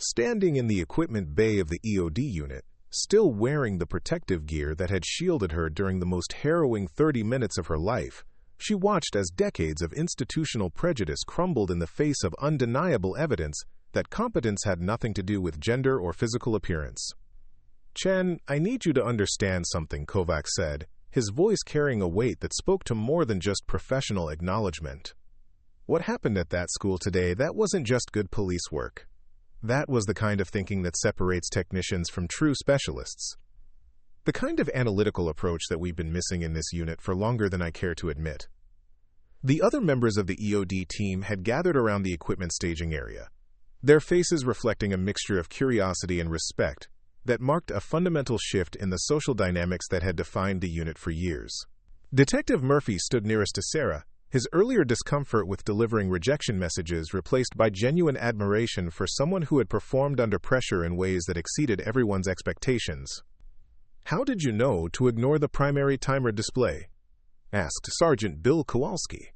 A: Standing in the equipment bay of the EOD unit, still wearing the protective gear that had shielded her during the most harrowing 30 minutes of her life, she watched as decades of institutional prejudice crumbled in the face of undeniable evidence that competence had nothing to do with gender or physical appearance. "Chen, I need you to understand something," Kovac said, his voice carrying a weight that spoke to more than just professional acknowledgement. "What happened at that school today, that wasn't just good police work. That was the kind of thinking that separates technicians from true specialists. The kind of analytical approach that we've been missing in this unit for longer than I care to admit." The other members of the EOD team had gathered around the equipment staging area, their faces reflecting a mixture of curiosity and respect that marked a fundamental shift in the social dynamics that had defined the unit for years. Detective Murphy stood nearest to Sarah, his earlier discomfort with delivering rejection messages replaced by genuine admiration for someone who had performed under pressure in ways that exceeded everyone's expectations. "How did you know to ignore the primary timer display?" asked Sergeant Bill Kowalski,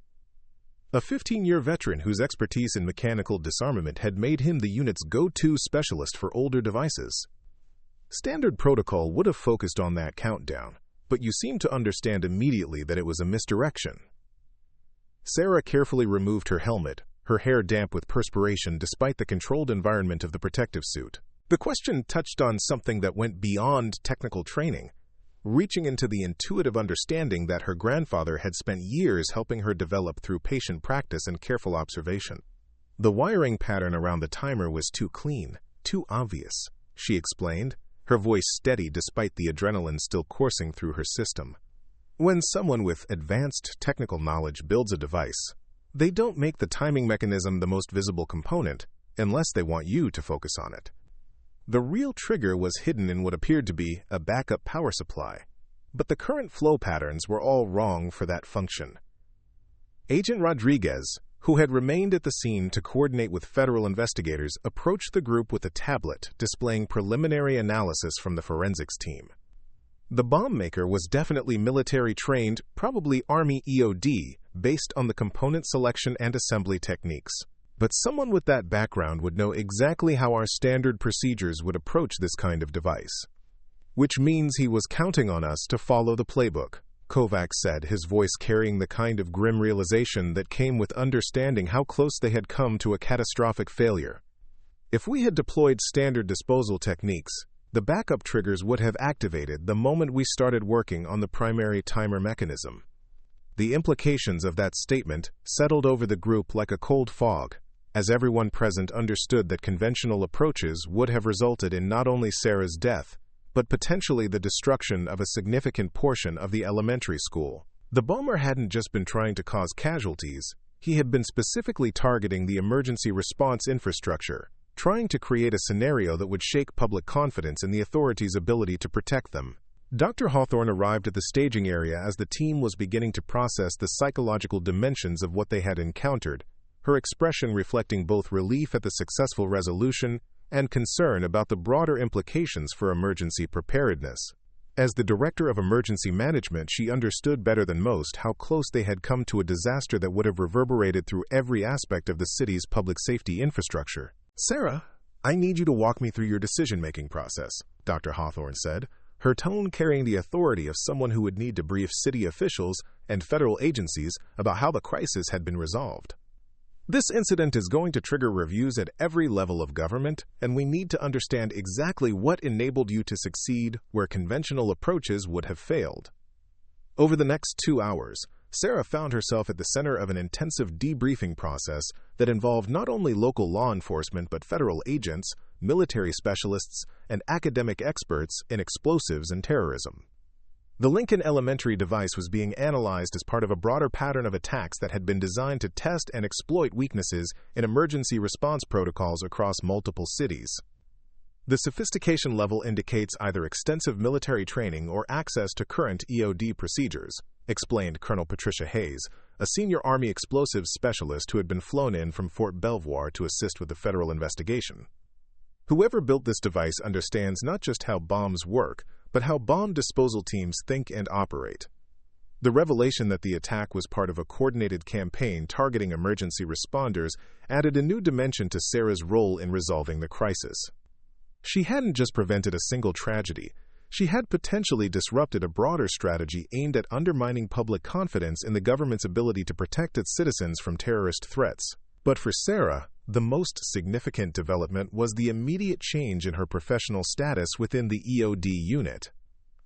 A: a 15-year veteran whose expertise in mechanical disarmament had made him the unit's go-to specialist for older devices. "Standard protocol would have focused on that countdown, but you seem to understand immediately that it was a misdirection." Sarah carefully removed her helmet, her hair damp with perspiration despite the controlled environment of the protective suit. The question touched on something that went beyond technical training, reaching into the intuitive understanding that her grandfather had spent years helping her develop through patient practice and careful observation. "The wiring pattern around the timer was too clean, too obvious," she explained, her voice steady despite the adrenaline still coursing through her system. "When someone with advanced technical knowledge builds a device, they don't make the timing mechanism the most visible component unless they want you to focus on it. The real trigger was hidden in what appeared to be a backup power supply, but the current flow patterns were all wrong for that function. Agent Rodriguez, who had remained at the scene to coordinate with federal investigators, approached the group with a tablet displaying preliminary analysis from the forensics team. The bomb maker was definitely military-trained, probably Army EOD, based on the component selection and assembly techniques. But someone with that background would know exactly how our standard procedures would approach this kind of device. Which means he was counting on us to follow the playbook, Kovac said, his voice carrying the kind of grim realization that came with understanding how close they had come to a catastrophic failure. If we had deployed standard disposal techniques, the backup triggers would have activated the moment we started working on the primary timer mechanism. The implications of that statement settled over the group like a cold fog, as everyone present understood that conventional approaches would have resulted in not only Sarah's death, but potentially the destruction of a significant portion of the elementary school. The bomber hadn't just been trying to cause casualties, he had been specifically targeting the emergency response infrastructure, trying to create a scenario that would shake public confidence in the authorities' ability to protect them. Dr. Hawthorne arrived at the staging area as the team was beginning to process the psychological dimensions of what they had encountered, her expression reflecting both relief at the successful resolution and concern about the broader implications for emergency preparedness. As the director of emergency management, she understood better than most how close they had come to a disaster that would have reverberated through every aspect of the city's public safety infrastructure. "Sarah, I need you to walk me through your decision-making process," Dr. Hawthorne said, her tone carrying the authority of someone who would need to brief city officials and federal agencies about how the crisis had been resolved. "This incident is going to trigger reviews at every level of government, and we need to understand exactly what enabled you to succeed where conventional approaches would have failed." Over the next 2 hours, Sarah found herself at the center of an intensive debriefing process that involved not only local law enforcement but federal agents, military specialists, and academic experts in explosives and terrorism. The Lincoln Elementary device was being analyzed as part of a broader pattern of attacks that had been designed to test and exploit weaknesses in emergency response protocols across multiple cities. The sophistication level indicates either extensive military training or access to current EOD procedures, explained Colonel Patricia Hayes, a senior Army explosives specialist who had been flown in from Fort Belvoir to assist with the federal investigation. Whoever built this device understands not just how bombs work, but how bomb disposal teams think and operate. The revelation that the attack was part of a coordinated campaign targeting emergency responders added a new dimension to Sarah's role in resolving the crisis. She hadn't just prevented a single tragedy, she had potentially disrupted a broader strategy aimed at undermining public confidence in the government's ability to protect its citizens from terrorist threats. But for Sarah, the most significant development was the immediate change in her professional status within the EOD unit.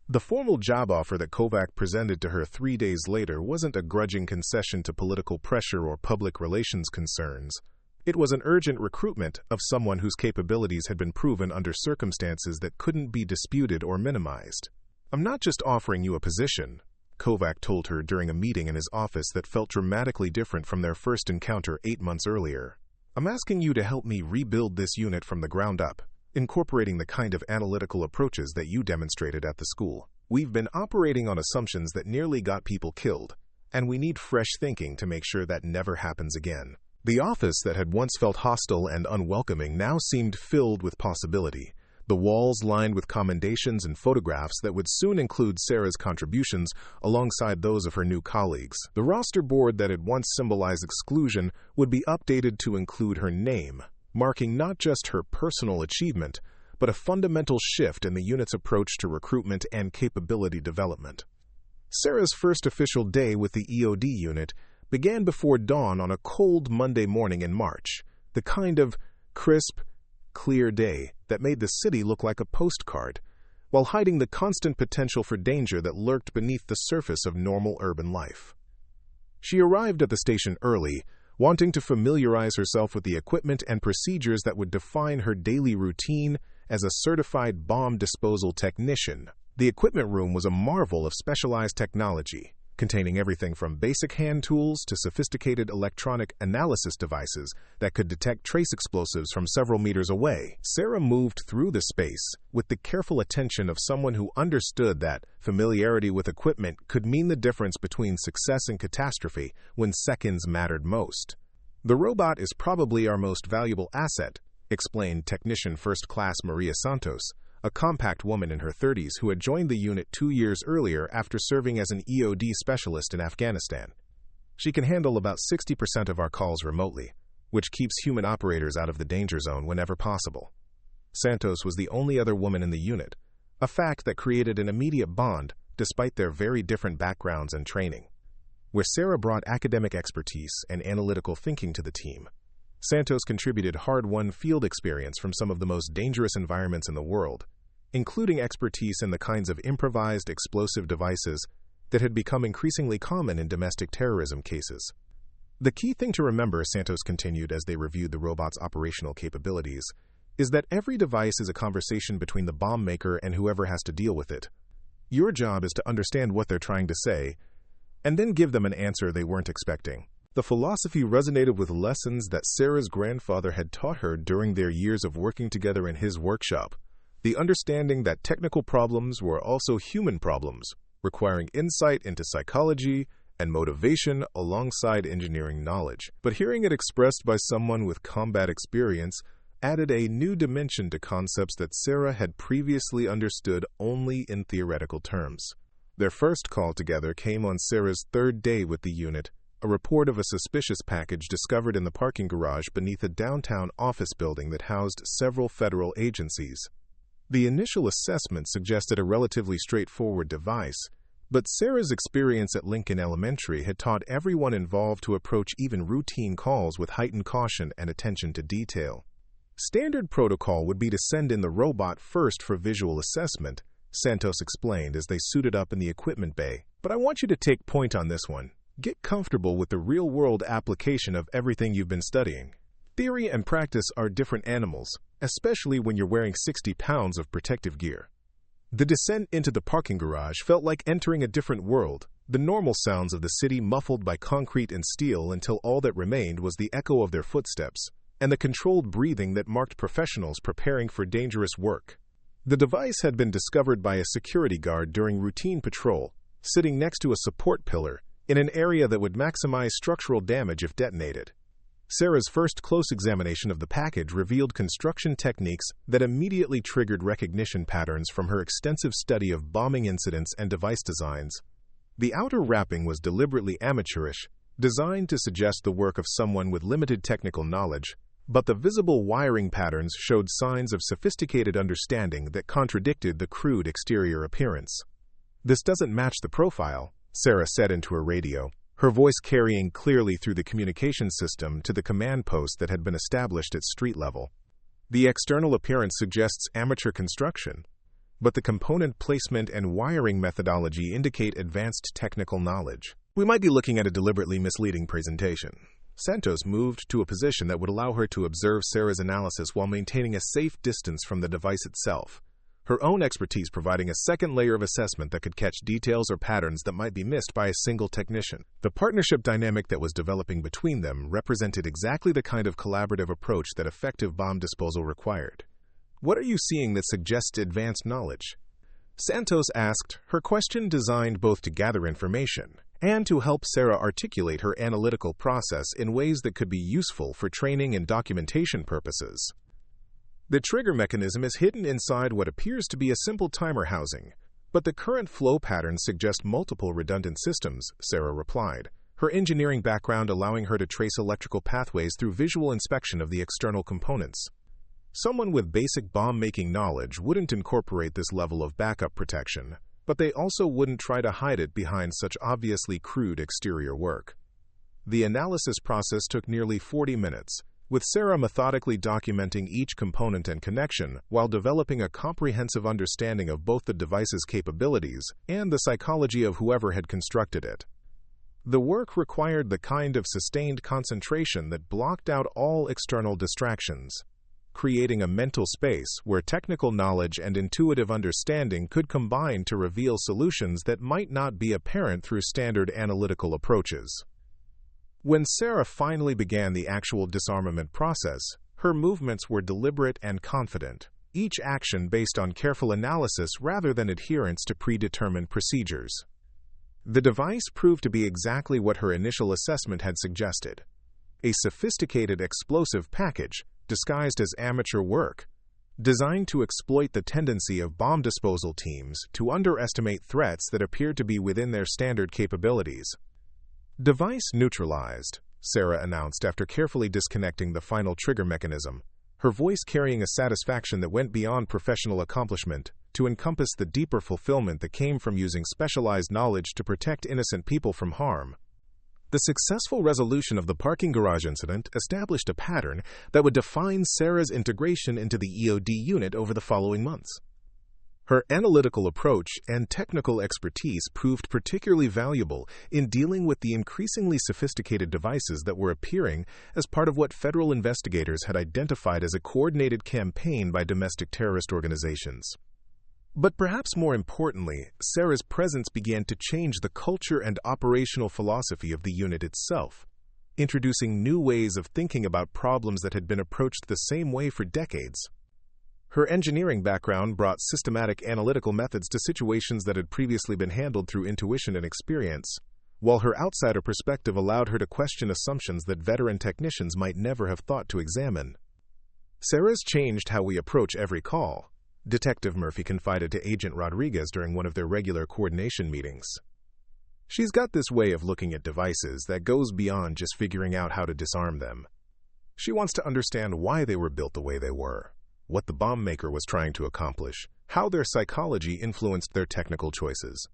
A: The formal job offer that Kovac presented to her 3 days later wasn't a grudging concession to political pressure or public relations concerns. It was an urgent recruitment of someone whose capabilities had been proven under circumstances that couldn't be disputed or minimized. "I'm not just offering you a position," Kovac told her during a meeting in his office that felt dramatically different from their first encounter 8 months earlier. "I'm asking you to help me rebuild this unit from the ground up, incorporating the kind of analytical approaches that you demonstrated at the school. We've been operating on assumptions that nearly got people killed, and we need fresh thinking to make sure that never happens again." The office that had once felt hostile and unwelcoming now seemed filled with possibility, the walls lined with commendations and photographs that would soon include Sarah's contributions alongside those of her new colleagues. The roster board that had once symbolized exclusion would be updated to include her name, marking not just her personal achievement, but a fundamental shift in the unit's approach to recruitment and capability development. Sarah's first official day with the EOD unit began before dawn on a cold Monday morning in March, the kind of crisp, clear day that made the city look like a postcard, while hiding the constant potential for danger that lurked beneath the surface of normal urban life. She arrived at the station early, wanting to familiarize herself with the equipment and procedures that would define her daily routine as a certified bomb disposal technician. The equipment room was a marvel of specialized technology, containing everything from basic hand tools to sophisticated electronic analysis devices that could detect trace explosives from several meters away. Sarah moved through the space with the careful attention of someone who understood that familiarity with equipment could mean the difference between success and catastrophe when seconds mattered most. "The robot is probably our most valuable asset," explained Technician First Class Maria Santos, a compact woman in her 30s who had joined the unit 2 years earlier after serving as an EOD specialist in Afghanistan. "She can handle about 60% of our calls remotely, which keeps human operators out of the danger zone whenever possible." Santos was the only other woman in the unit, a fact that created an immediate bond despite their very different backgrounds and training. Where Sarah brought academic expertise and analytical thinking to the team, Santos contributed hard-won field experience from some of the most dangerous environments in the world, including expertise in the kinds of improvised explosive devices that had become increasingly common in domestic terrorism cases. "The key thing to remember," Santos continued as they reviewed the robot's operational capabilities, "is that every device is a conversation between the bomb maker and whoever has to deal with it. Your job is to understand what they're trying to say, and then give them an answer they weren't expecting." The philosophy resonated with lessons that Sarah's grandfather had taught her during their years of working together in his workshop. The understanding that technical problems were also human problems, requiring insight into psychology and motivation alongside engineering knowledge. But hearing it expressed by someone with combat experience added a new dimension to concepts that Sarah had previously understood only in theoretical terms. Their first call together came on Sarah's third day with the unit, a report of a suspicious package discovered in the parking garage beneath a downtown office building that housed several federal agencies. The initial assessment suggested a relatively straightforward device, but Sarah's experience at Lincoln Elementary had taught everyone involved to approach even routine calls with heightened caution and attention to detail. Standard protocol would be to send in the robot first for visual assessment, Santos explained as they suited up in the equipment bay. "But I want you to take point on this one. Get comfortable with the real-world application of everything you've been studying. Theory and practice are different animals, especially when you're wearing 60 pounds of protective gear." The descent into the parking garage felt like entering a different world, the normal sounds of the city muffled by concrete and steel until all that remained was the echo of their footsteps and the controlled breathing that marked professionals preparing for dangerous work. The device had been discovered by a security guard during routine patrol, sitting next to a support pillar in an area that would maximize structural damage if detonated. Sarah's first close examination of the package revealed construction techniques that immediately triggered recognition patterns from her extensive study of bombing incidents and device designs. The outer wrapping was deliberately amateurish, designed to suggest the work of someone with limited technical knowledge, but the visible wiring patterns showed signs of sophisticated understanding that contradicted the crude exterior appearance. "This doesn't match the profile," Sarah said into her radio, her voice carrying clearly through the communication system to the command post that had been established at street level. "The external appearance suggests amateur construction, but the component placement and wiring methodology indicate advanced technical knowledge. We might be looking at a deliberately misleading presentation." Santos moved to a position that would allow her to observe Sarah's analysis while maintaining a safe distance from the device itself, her own expertise providing a second layer of assessment that could catch details or patterns that might be missed by a single technician. The partnership dynamic that was developing between them represented exactly the kind of collaborative approach that effective bomb disposal required. "What are you seeing that suggests advanced knowledge?" Santos asked, her question designed both to gather information and to help Sarah articulate her analytical process in ways that could be useful for training and documentation purposes. "The trigger mechanism is hidden inside what appears to be a simple timer housing, but the current flow patterns suggest multiple redundant systems," Sarah replied, her engineering background allowing her to trace electrical pathways through visual inspection of the external components. Someone with basic bomb-making knowledge wouldn't incorporate this level of backup protection, but they also wouldn't try to hide it behind such obviously crude exterior work. The analysis process took nearly 40 minutes, with Sarah methodically documenting each component and connection while developing a comprehensive understanding of both the device's capabilities and the psychology of whoever had constructed it. The work required the kind of sustained concentration that blocked out all external distractions. creating a mental space where technical knowledge and intuitive understanding could combine to reveal solutions that might not be apparent through standard analytical approaches. When Sarah finally began the actual disarmament process, her movements were deliberate and confident, each action based on careful analysis rather than adherence to predetermined procedures. The device proved to be exactly what her initial assessment had suggested: a sophisticated explosive package disguised as amateur work, designed to exploit the tendency of bomb disposal teams to underestimate threats that appeared to be within their standard capabilities. "Device neutralized," Sarah announced after carefully disconnecting the final trigger mechanism, her voice carrying a satisfaction that went beyond professional accomplishment to encompass the deeper fulfillment that came from using specialized knowledge to protect innocent people from harm. The successful resolution of the parking garage incident established a pattern that would define Sarah's integration into the EOD unit over the following months. Her analytical approach and technical expertise proved particularly valuable in dealing with the increasingly sophisticated devices that were appearing as part of what federal investigators had identified as a coordinated campaign by domestic terrorist organizations. But perhaps more importantly, Sarah's presence began to change the culture and operational philosophy of the unit itself, introducing new ways of thinking about problems that had been approached the same way for decades. Her engineering background brought systematic analytical methods to situations that had previously been handled through intuition and experience, while her outsider perspective allowed her to question assumptions that veteran technicians might never have thought to examine. "Sarah's changed how we approach every call," Detective Murphy confided to Agent Rodriguez during one of their regular coordination meetings. "She's got this way of looking at devices that goes beyond just figuring out how to disarm them. She wants to understand why they were built the way they were, what the bomb maker was trying to accomplish, how their psychology influenced their technical choices."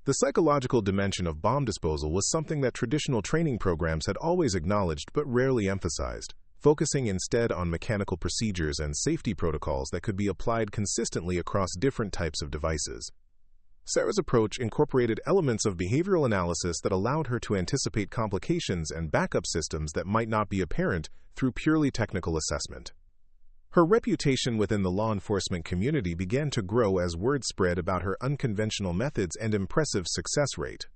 A: The psychological dimension of bomb disposal was something that traditional training programs had always acknowledged but rarely emphasized, focusing instead on mechanical procedures and safety protocols that could be applied consistently across different types of devices. Sarah's approach incorporated elements of behavioral analysis that allowed her to anticipate complications and backup systems that might not be apparent through purely technical assessment. Her reputation within the law enforcement community began to grow as word spread about her unconventional methods and impressive success rate.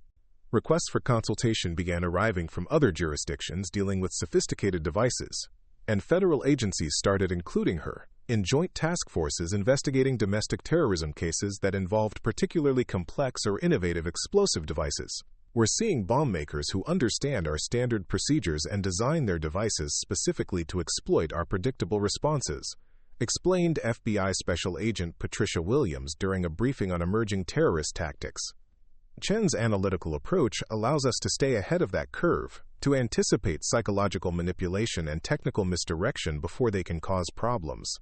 A: Requests for consultation began arriving from other jurisdictions dealing with sophisticated devices, and federal agencies started including her in joint task forces investigating domestic terrorism cases that involved particularly complex or innovative explosive devices. "We're seeing bomb makers who understand our standard procedures and design their devices specifically to exploit our predictable responses," explained FBI Special Agent Patricia Williams during a briefing on emerging terrorist tactics. Chen's analytical approach allows us to stay ahead of that curve, to anticipate psychological manipulation and technical misdirection before they can cause problems.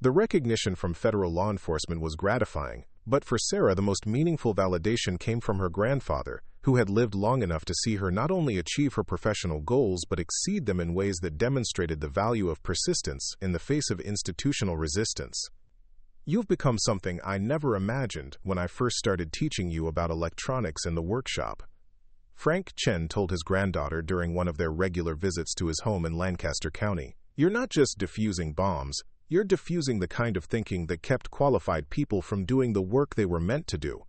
A: The recognition from federal law enforcement was gratifying, but for Sarah the most meaningful validation came from her grandfather, who had lived long enough to see her not only achieve her professional goals but exceed them in ways that demonstrated the value of persistence in the face of institutional resistance. "You've become something I never imagined when I first started teaching you about electronics in the workshop," Frank Chen told his granddaughter during one of their regular visits to his home in Lancaster County. "You're not just defusing bombs, you're defusing the kind of thinking that kept qualified people from doing the work they were meant to do."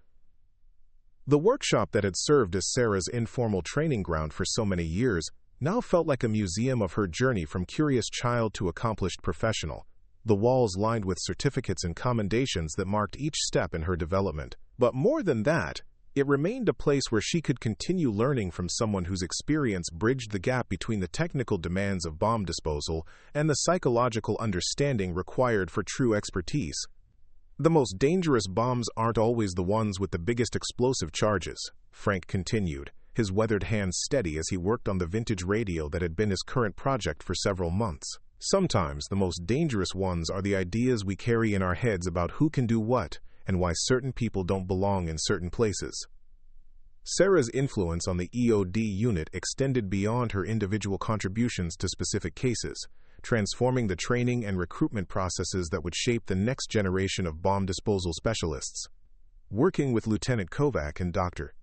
A: The workshop that had served as Sarah's informal training ground for so many years now felt like a museum of her journey from curious child to accomplished professional, the walls lined with certificates and commendations that marked each step in her development. But more than that, it remained a place where she could continue learning from someone whose experience bridged the gap between the technical demands of bomb disposal and the psychological understanding required for true expertise. "The most dangerous bombs aren't always the ones with the biggest explosive charges," Frank continued, his weathered hands steady as he worked on the vintage radio that had been his current project for several months. "Sometimes the most dangerous ones are the ideas we carry in our heads about who can do what and why certain people don't belong in certain places." Sarah's influence on the EOD unit extended beyond her individual contributions to specific cases, transforming the training and recruitment processes that would shape the next generation of bomb disposal specialists. Working with Lieutenant Kovac and Dr.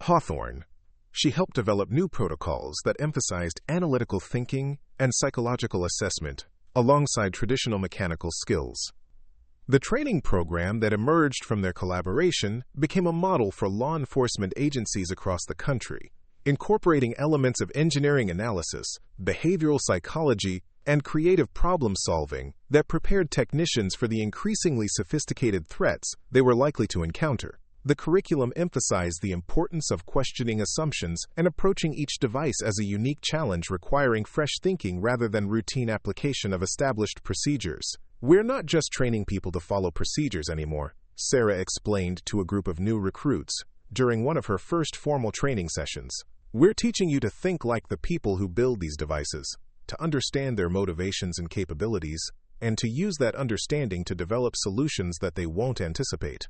A: Hawthorne, she helped develop new protocols that emphasized analytical thinking and psychological assessment, alongside traditional mechanical skills. The training program that emerged from their collaboration became a model for law enforcement agencies across the country, incorporating elements of engineering analysis, behavioral psychology, and creative problem-solving that prepared technicians for the increasingly sophisticated threats they were likely to encounter. The curriculum emphasized the importance of questioning assumptions and approaching each device as a unique challenge requiring fresh thinking rather than routine application of established procedures. "We're not just training people to follow procedures anymore," Sarah explained to a group of new recruits during one of her first formal training sessions. "We're teaching you to think like the people who build these devices, to understand their motivations and capabilities, and to use that understanding to develop solutions that they won't anticipate."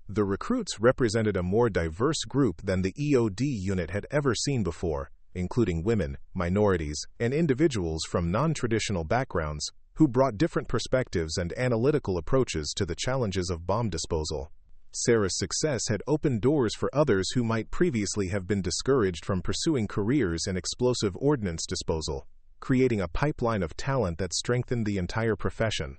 A: The recruits represented a more diverse group than the EOD unit had ever seen before, including women, minorities, and individuals from non-traditional backgrounds who brought different perspectives and analytical approaches to the challenges of bomb disposal. Sarah's success had opened doors for others who might previously have been discouraged from pursuing careers in explosive ordnance disposal, creating a pipeline of talent that strengthened the entire profession.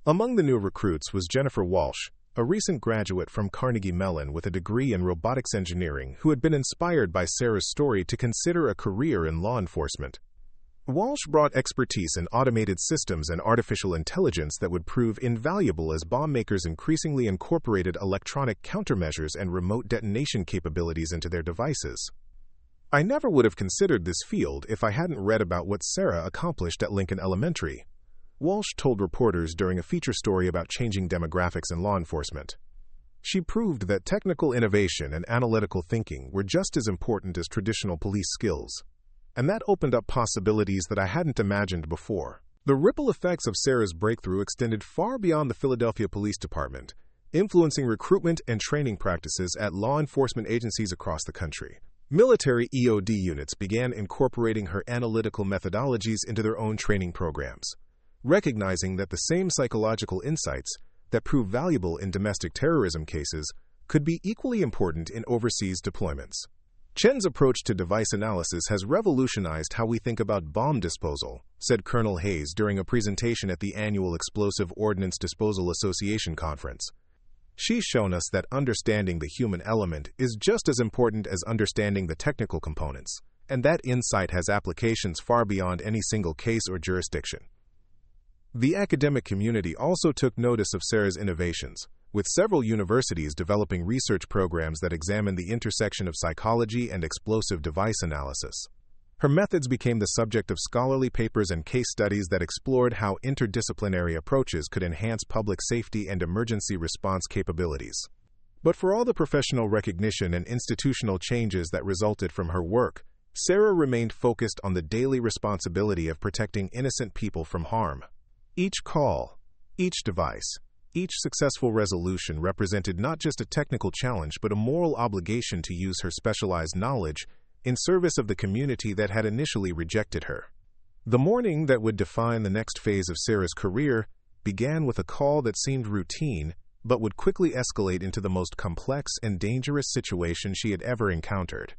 A: Among the new recruits was Jennifer Walsh, a recent graduate from Carnegie Mellon with a degree in robotics engineering who had been inspired by Sarah's story to consider a career in law enforcement. Walsh brought expertise in automated systems and artificial intelligence that would prove invaluable as bomb makers increasingly incorporated electronic countermeasures and remote detonation capabilities into their devices. "I never would have considered this field if I hadn't read about what Sarah accomplished at Lincoln Elementary," Walsh told reporters during a feature story about changing demographics in law enforcement. She proved that technical innovation and analytical thinking were just as important as traditional police skills. And that opened up possibilities that I hadn't imagined before. The ripple effects of Sarah's breakthrough extended far beyond the Philadelphia Police Department, influencing recruitment and training practices at law enforcement agencies across the country. Military EOD units began incorporating her analytical methodologies into their own training programs, recognizing that the same psychological insights that prove valuable in domestic terrorism cases could be equally important in overseas deployments. Chen's approach to device analysis has revolutionized how we think about bomb disposal, said Colonel Hayes during a presentation at the annual Explosive Ordnance Disposal Association conference. "She's shown us that understanding the human element is just as important as understanding the technical components, and that insight has applications far beyond any single case or jurisdiction." The academic community also took notice of Sarah's innovations, with several universities developing research programs that examine the intersection of psychology and explosive device analysis. Her methods became the subject of scholarly papers and case studies that explored how interdisciplinary approaches could enhance public safety and emergency response capabilities. But for all the professional recognition and institutional changes that resulted from her work, Sarah remained focused on the daily responsibility of protecting innocent people from harm. Each call, each device, each successful resolution represented not just a technical challenge but a moral obligation to use her specialized knowledge in service of the community that had initially rejected her. The morning that would define the next phase of Sarah's career began with a call that seemed routine but would quickly escalate into the most complex and dangerous situation she had ever encountered.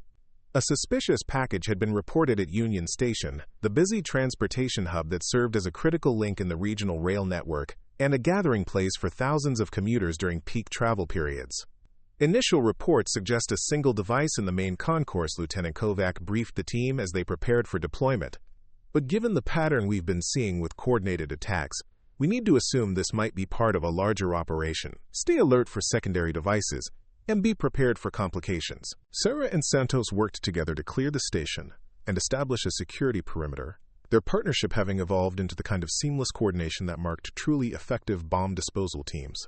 A: A suspicious package had been reported at Union Station, the busy transportation hub that served as a critical link in the regional rail network and a gathering place for thousands of commuters during peak travel periods. Initial reports suggest a single device in the main concourse. Lieutenant Kovac briefed the team as they prepared for deployment. "But given the pattern we've been seeing with coordinated attacks, we need to assume this might be part of a larger operation. Stay alert for secondary devices and be prepared for complications." Sarah and Santos worked together to clear the station and establish a security perimeter, their partnership having evolved into the kind of seamless coordination that marked truly effective bomb disposal teams.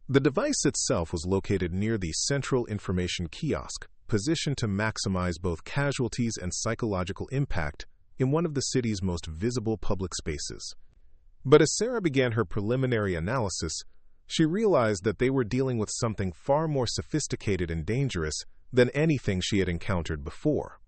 A: The device itself was located near the central information kiosk, positioned to maximize both casualties and psychological impact in one of the city's most visible public spaces. But as Sarah began her preliminary analysis, she realized that they were dealing with something far more sophisticated and dangerous than anything she had encountered before.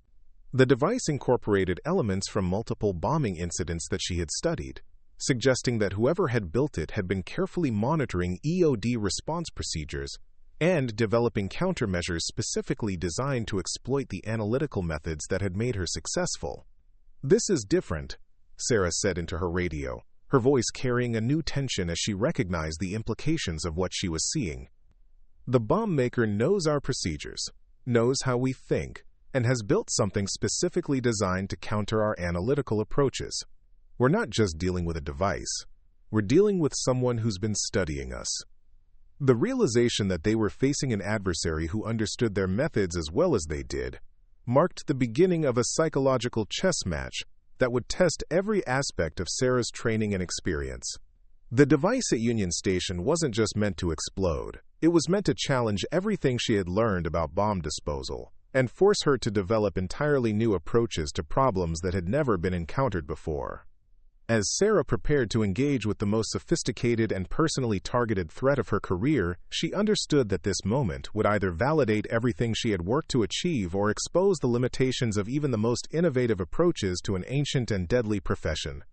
A: The device incorporated elements from multiple bombing incidents that she had studied, suggesting that whoever had built it had been carefully monitoring EOD response procedures and developing countermeasures specifically designed to exploit the analytical methods that had made her successful. "This is different," Sarah said into her radio, her voice carrying a new tension as she recognized the implications of what she was seeing. The bomb maker knows our procedures, knows how we think, and has built something specifically designed to counter our analytical approaches. We're not just dealing with a device. We're dealing with someone who's been studying us. The realization that they were facing an adversary who understood their methods as well as they did marked the beginning of a psychological chess match that would test every aspect of Sarah's training and experience. The device at Union Station wasn't just meant to explode. It was meant to challenge everything she had learned about bomb disposal and force her to develop entirely new approaches to problems that had never been encountered before. As Sarah prepared to engage with the most sophisticated and personally targeted threat of her career, she understood that this moment would either validate everything she had worked to achieve or expose the limitations of even the most innovative approaches to an ancient and deadly profession.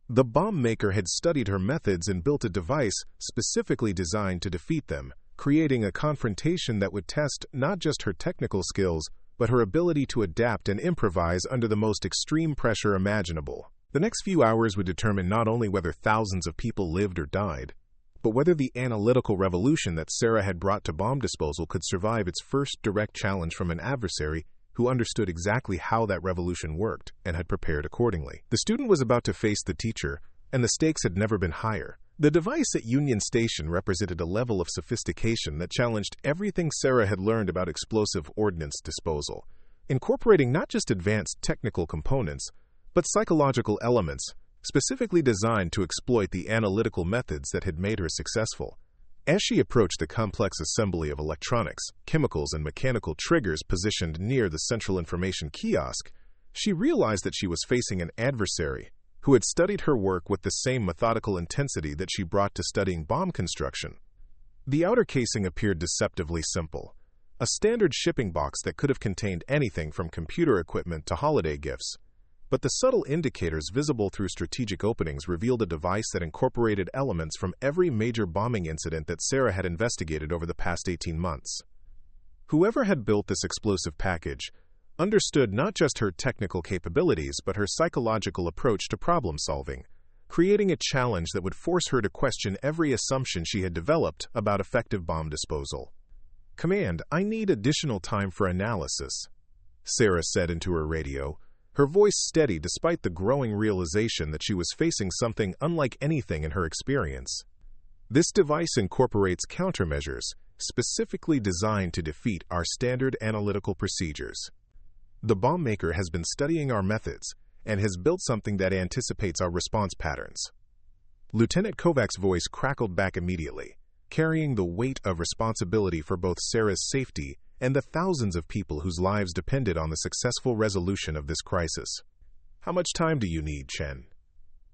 A: The bomb maker had studied her methods and built a device specifically designed to defeat them, creating a confrontation that would test not just her technical skills, but her ability to adapt and improvise under the most extreme pressure imaginable. The next few hours would determine not only whether thousands of people lived or died, but whether the analytical revolution that Sarah had brought to bomb disposal could survive its first direct challenge from an adversary who understood exactly how that revolution worked and had prepared accordingly. The student was about to face the teacher, and the stakes had never been higher. The device at Union Station represented a level of sophistication that challenged everything Sarah had learned about explosive ordnance disposal, incorporating not just advanced technical components, but psychological elements, specifically designed to exploit the analytical methods that had made her successful. As she approached the complex assembly of electronics, chemicals, and mechanical triggers positioned near the central information kiosk, she realized that she was facing an adversary who had studied her work with the same methodical intensity that she brought to studying bomb construction. The outer casing appeared deceptively simple, a standard shipping box that could have contained anything from computer equipment to holiday gifts. But the subtle indicators visible through strategic openings revealed a device that incorporated elements from every major bombing incident that Sarah had investigated over the past 18 months. Whoever had built this explosive package understood not just her technical capabilities but her psychological approach to problem-solving, creating a challenge that would force her to question every assumption she had developed about effective bomb disposal. "Command, I need additional time for analysis," Sarah said into her radio, her voice steady despite the growing realization that she was facing something unlike anything in her experience. This device incorporates countermeasures specifically designed to defeat our standard analytical procedures. The bomb maker has been studying our methods and has built something that anticipates our response patterns. Lieutenant Kovac's voice crackled back immediately, carrying the weight of responsibility for both Sarah's safety and the thousands of people whose lives depended on the successful resolution of this crisis. "How much time do you need, Chen?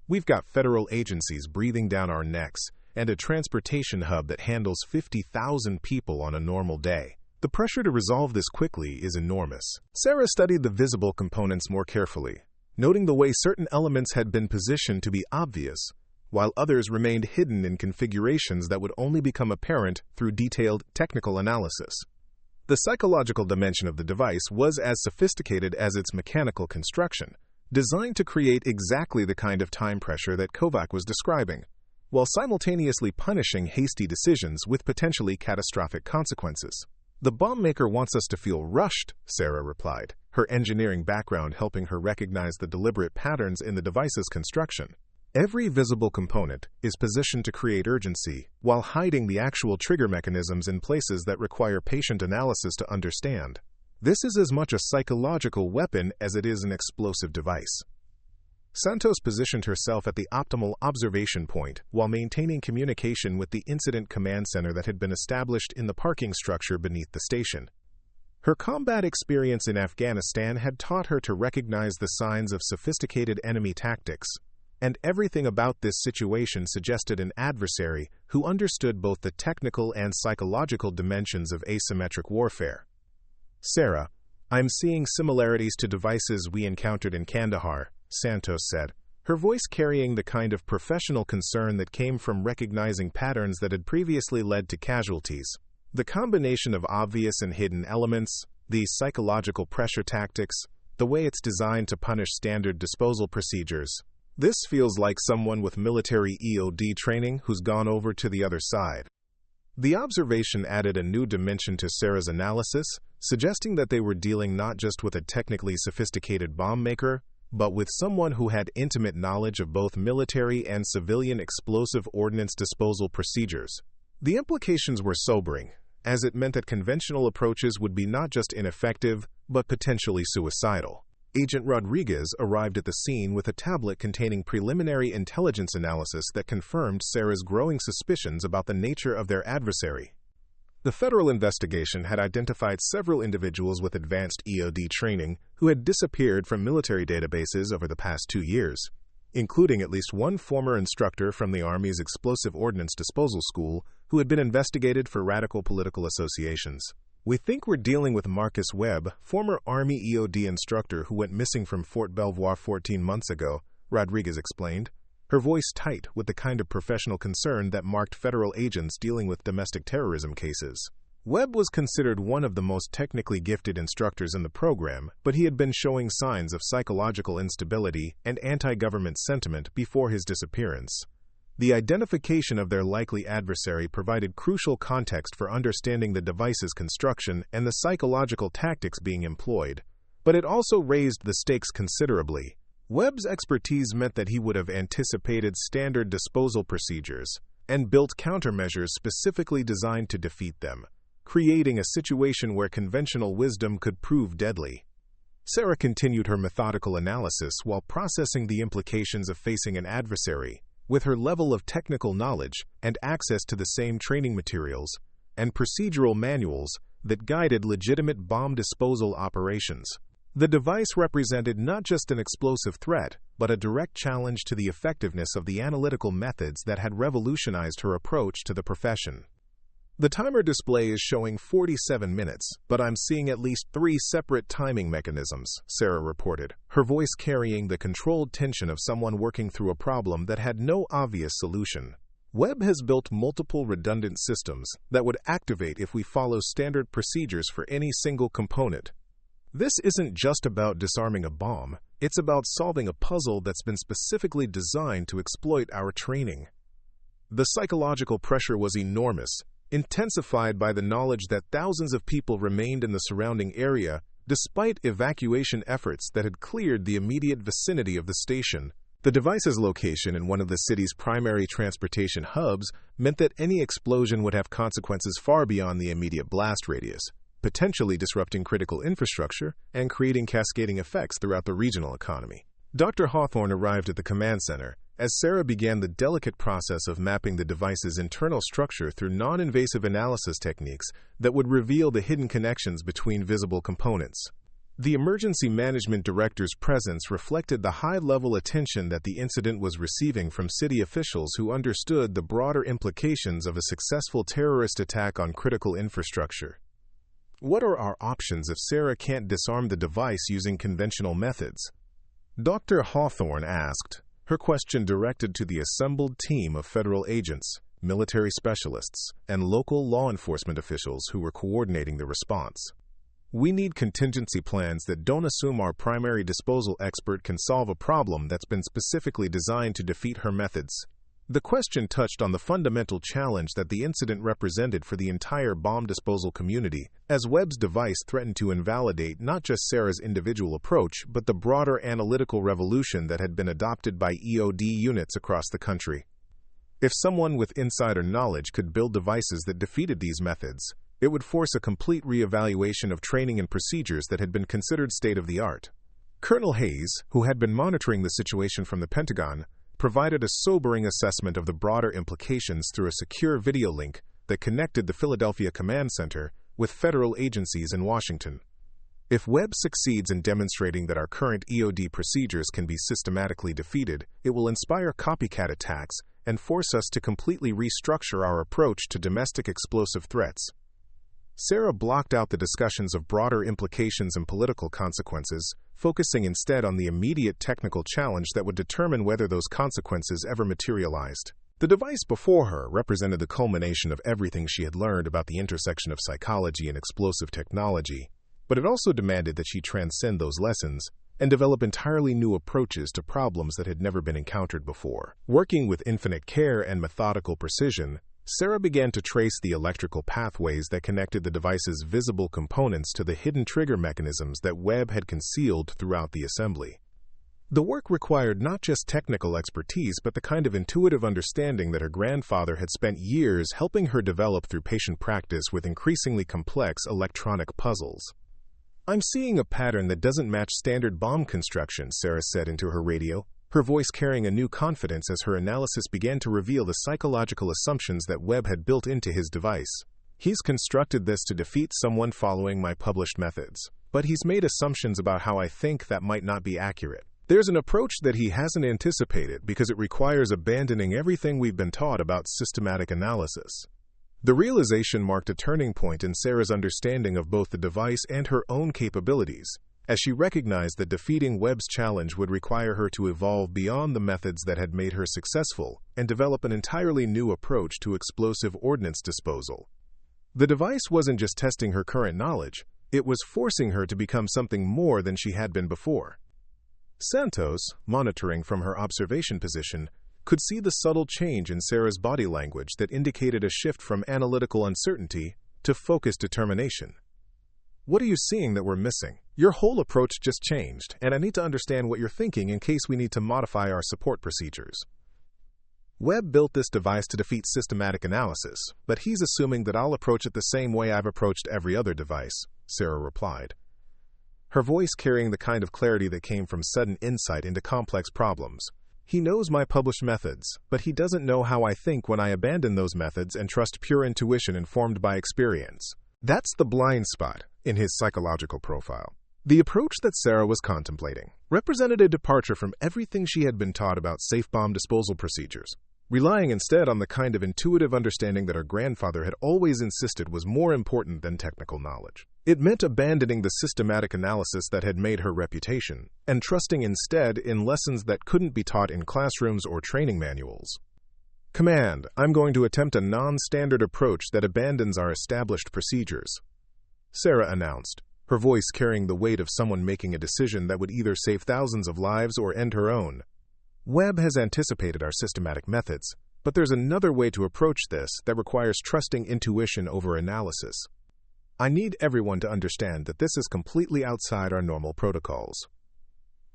A: We've got federal agencies breathing down our necks and a transportation hub that handles 50,000 people on a normal day. The pressure to resolve this quickly is enormous." Sarah studied the visible components more carefully, noting the way certain elements had been positioned to be obvious, while others remained hidden in configurations that would only become apparent through detailed technical analysis. The psychological dimension of the device was as sophisticated as its mechanical construction, designed to create exactly the kind of time pressure that Kovac was describing, while simultaneously punishing hasty decisions with potentially catastrophic consequences. "The bomb maker wants us to feel rushed," Sarah replied, her engineering background helping her recognize the deliberate patterns in the device's construction. Every visible component is positioned to create urgency, while hiding the actual trigger mechanisms in places that require patient analysis to understand. This is as much a psychological weapon as it is an explosive device. Santos positioned herself at the optimal observation point while maintaining communication with the incident command center that had been established in the parking structure beneath the station. Her combat experience in Afghanistan had taught her to recognize the signs of sophisticated enemy tactics, and everything about this situation suggested an adversary who understood both the technical and psychological dimensions of asymmetric warfare. "Sarah, I'm seeing similarities to devices we encountered in Kandahar," Santos said, her voice carrying the kind of professional concern that came from recognizing patterns that had previously led to casualties. The combination of obvious and hidden elements, the psychological pressure tactics, the way it's designed to punish standard disposal procedures, This feels like someone with military EOD training who's gone over to the other side. The observation added a new dimension to Sarah's analysis, suggesting that they were dealing not just with a technically sophisticated bomb maker, but with someone who had intimate knowledge of both military and civilian explosive ordnance disposal procedures. The implications were sobering, as it meant that conventional approaches would be not just ineffective, but potentially suicidal. Agent Rodriguez arrived at the scene with a tablet containing preliminary intelligence analysis that confirmed Sarah's growing suspicions about the nature of their adversary. The federal investigation had identified several individuals with advanced EOD training who had disappeared from military databases over the past 2 years, including at least one former instructor from the Army's Explosive Ordnance Disposal School who had been investigated for radical political associations. "We think we're dealing with Marcus Webb, former Army EOD instructor who went missing from Fort Belvoir 14 months ago," Rodriguez explained, her voice tight with the kind of professional concern that marked federal agents dealing with domestic terrorism cases. Webb was considered one of the most technically gifted instructors in the program, but he had been showing signs of psychological instability and anti-government sentiment before his disappearance. The identification of their likely adversary provided crucial context for understanding the device's construction and the psychological tactics being employed, but it also raised the stakes considerably. Webb's expertise meant that he would have anticipated standard disposal procedures and built countermeasures specifically designed to defeat them, creating a situation where conventional wisdom could prove deadly. Sarah continued her methodical analysis while processing the implications of facing an adversary with her level of technical knowledge and access to the same training materials and procedural manuals that guided legitimate bomb disposal operations. The device represented not just an explosive threat, but a direct challenge to the effectiveness of the analytical methods that had revolutionized her approach to the profession. "The timer display is showing 47 minutes, but I'm seeing at least 3 separate timing mechanisms," Sarah reported, her voice carrying the controlled tension of someone working through a problem that had no obvious solution. "Webb has built multiple redundant systems that would activate if we follow standard procedures for any single component. This isn't just about disarming a bomb, it's about solving a puzzle that's been specifically designed to exploit our training." The psychological pressure was enormous, intensified by the knowledge that thousands of people remained in the surrounding area despite evacuation efforts that had cleared the immediate vicinity of the station. The device's location in one of the city's primary transportation hubs meant that any explosion would have consequences far beyond the immediate blast radius, potentially disrupting critical infrastructure and creating cascading effects throughout the regional economy. Dr. Hawthorne arrived at the command center as Sarah began the delicate process of mapping the device's internal structure through non-invasive analysis techniques that would reveal the hidden connections between visible components. The emergency management director's presence reflected the high-level attention that the incident was receiving from city officials who understood the broader implications of a successful terrorist attack on critical infrastructure. "What are our options if Sarah can't disarm the device using conventional methods?" Dr. Hawthorne asked, her question directed to the assembled team of federal agents, military specialists, and local law enforcement officials who were coordinating the response. "We need contingency plans that don't assume our primary disposal expert can solve a problem that's been specifically designed to defeat her methods." The question touched on the fundamental challenge that the incident represented for the entire bomb disposal community, as Webb's device threatened to invalidate not just Sarah's individual approach, but the broader analytical revolution that had been adopted by EOD units across the country. If someone with insider knowledge could build devices that defeated these methods, it would force a complete reevaluation of training and procedures that had been considered state-of-the-art. Colonel Hayes, who had been monitoring the situation from the Pentagon, provided a sobering assessment of the broader implications through a secure video link that connected the Philadelphia Command Center with federal agencies in Washington. "If Webb succeeds in demonstrating that our current EOD procedures can be systematically defeated, it will inspire copycat attacks and force us to completely restructure our approach to domestic explosive threats." Sarah blocked out the discussions of broader implications and political consequences, focusing instead on the immediate technical challenge that would determine whether those consequences ever materialized. The device before her represented the culmination of everything she had learned about the intersection of psychology and explosive technology, but it also demanded that she transcend those lessons and develop entirely new approaches to problems that had never been encountered before. Working with infinite care and methodical precision, Sarah began to trace the electrical pathways that connected the device's visible components to the hidden trigger mechanisms that Webb had concealed throughout the assembly. The work required not just technical expertise, but the kind of intuitive understanding that her grandfather had spent years helping her develop through patient practice with increasingly complex electronic puzzles. "I'm seeing a pattern that doesn't match standard bomb construction," Sarah said into her radio, her voice carrying a new confidence as her analysis began to reveal the psychological assumptions that Webb had built into his device. "He's constructed this to defeat someone following my published methods, but he's made assumptions about how I think that might not be accurate. There's an approach that he hasn't anticipated because it requires abandoning everything we've been taught about systematic analysis." The realization marked a turning point in Sarah's understanding of both the device and her own capabilities, as she recognized that defeating Webb's challenge would require her to evolve beyond the methods that had made her successful and develop an entirely new approach to explosive ordnance disposal. The device wasn't just testing her current knowledge, it was forcing her to become something more than she had been before. Santos, monitoring from her observation position, could see the subtle change in Sarah's body language that indicated a shift from analytical uncertainty to focused determination. "What are you seeing that we're missing? Your whole approach just changed, and I need to understand what you're thinking in case we need to modify our support procedures." Webb built this device to defeat systematic analysis, but he's assuming that I'll approach it the same way I've approached every other device, Sarah replied, her voice carrying the kind of clarity that came from sudden insight into complex problems. "He knows my published methods, but he doesn't know how I think when I abandon those methods and trust pure intuition informed by experience." That's the blind spot in his psychological profile. The approach that Sarah was contemplating represented a departure from everything she had been taught about safe bomb disposal procedures, relying instead on the kind of intuitive understanding that her grandfather had always insisted was more important than technical knowledge. It meant abandoning the systematic analysis that had made her reputation, and trusting instead in lessons that couldn't be taught in classrooms or training manuals. "Command, I'm going to attempt a non-standard approach that abandons our established procedures," Sarah announced, her voice carrying the weight of someone making a decision that would either save thousands of lives or end her own. "Webb has anticipated our systematic methods, but there's another way to approach this that requires trusting intuition over analysis. I need everyone to understand that this is completely outside our normal protocols."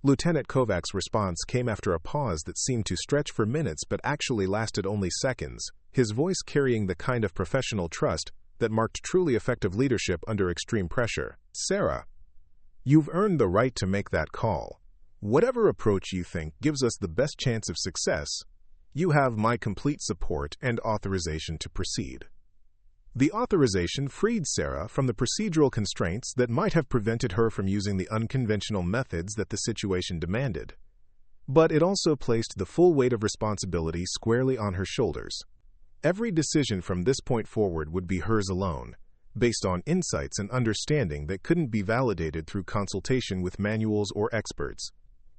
A: Lieutenant Kovac's response came after a pause that seemed to stretch for minutes but actually lasted only seconds, his voice carrying the kind of professional trust that marked truly effective leadership under extreme pressure. "Sarah, you've earned the right to make that call. Whatever approach you think gives us the best chance of success, you have my complete support and authorization to proceed." The authorization freed Sarah from the procedural constraints that might have prevented her from using the unconventional methods that the situation demanded. But it also placed the full weight of responsibility squarely on her shoulders. Every decision from this point forward would be hers alone, based on insights and understanding that couldn't be validated through consultation with manuals or experts.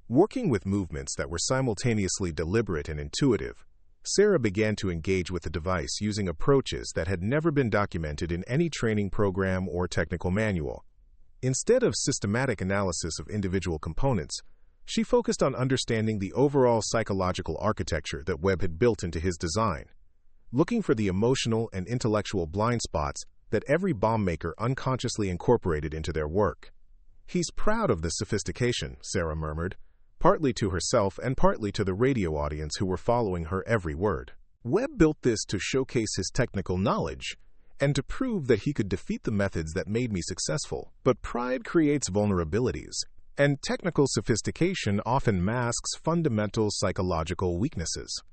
A: Working with movements that were simultaneously deliberate and intuitive, Sarah began to engage with the device using approaches that had never been documented in any training program or technical manual. Instead of systematic analysis of individual components, she focused on understanding the overall psychological architecture that Webb had built into his design, looking for the emotional and intellectual blind spots that every bomb maker unconsciously incorporated into their work. "He's proud of this sophistication," Sarah murmured, partly to herself and partly to the radio audience who were following her every word. "Webb built this to showcase his technical knowledge and to prove that he could defeat the methods that made me successful. But pride creates vulnerabilities, and technical sophistication often masks fundamental psychological weaknesses."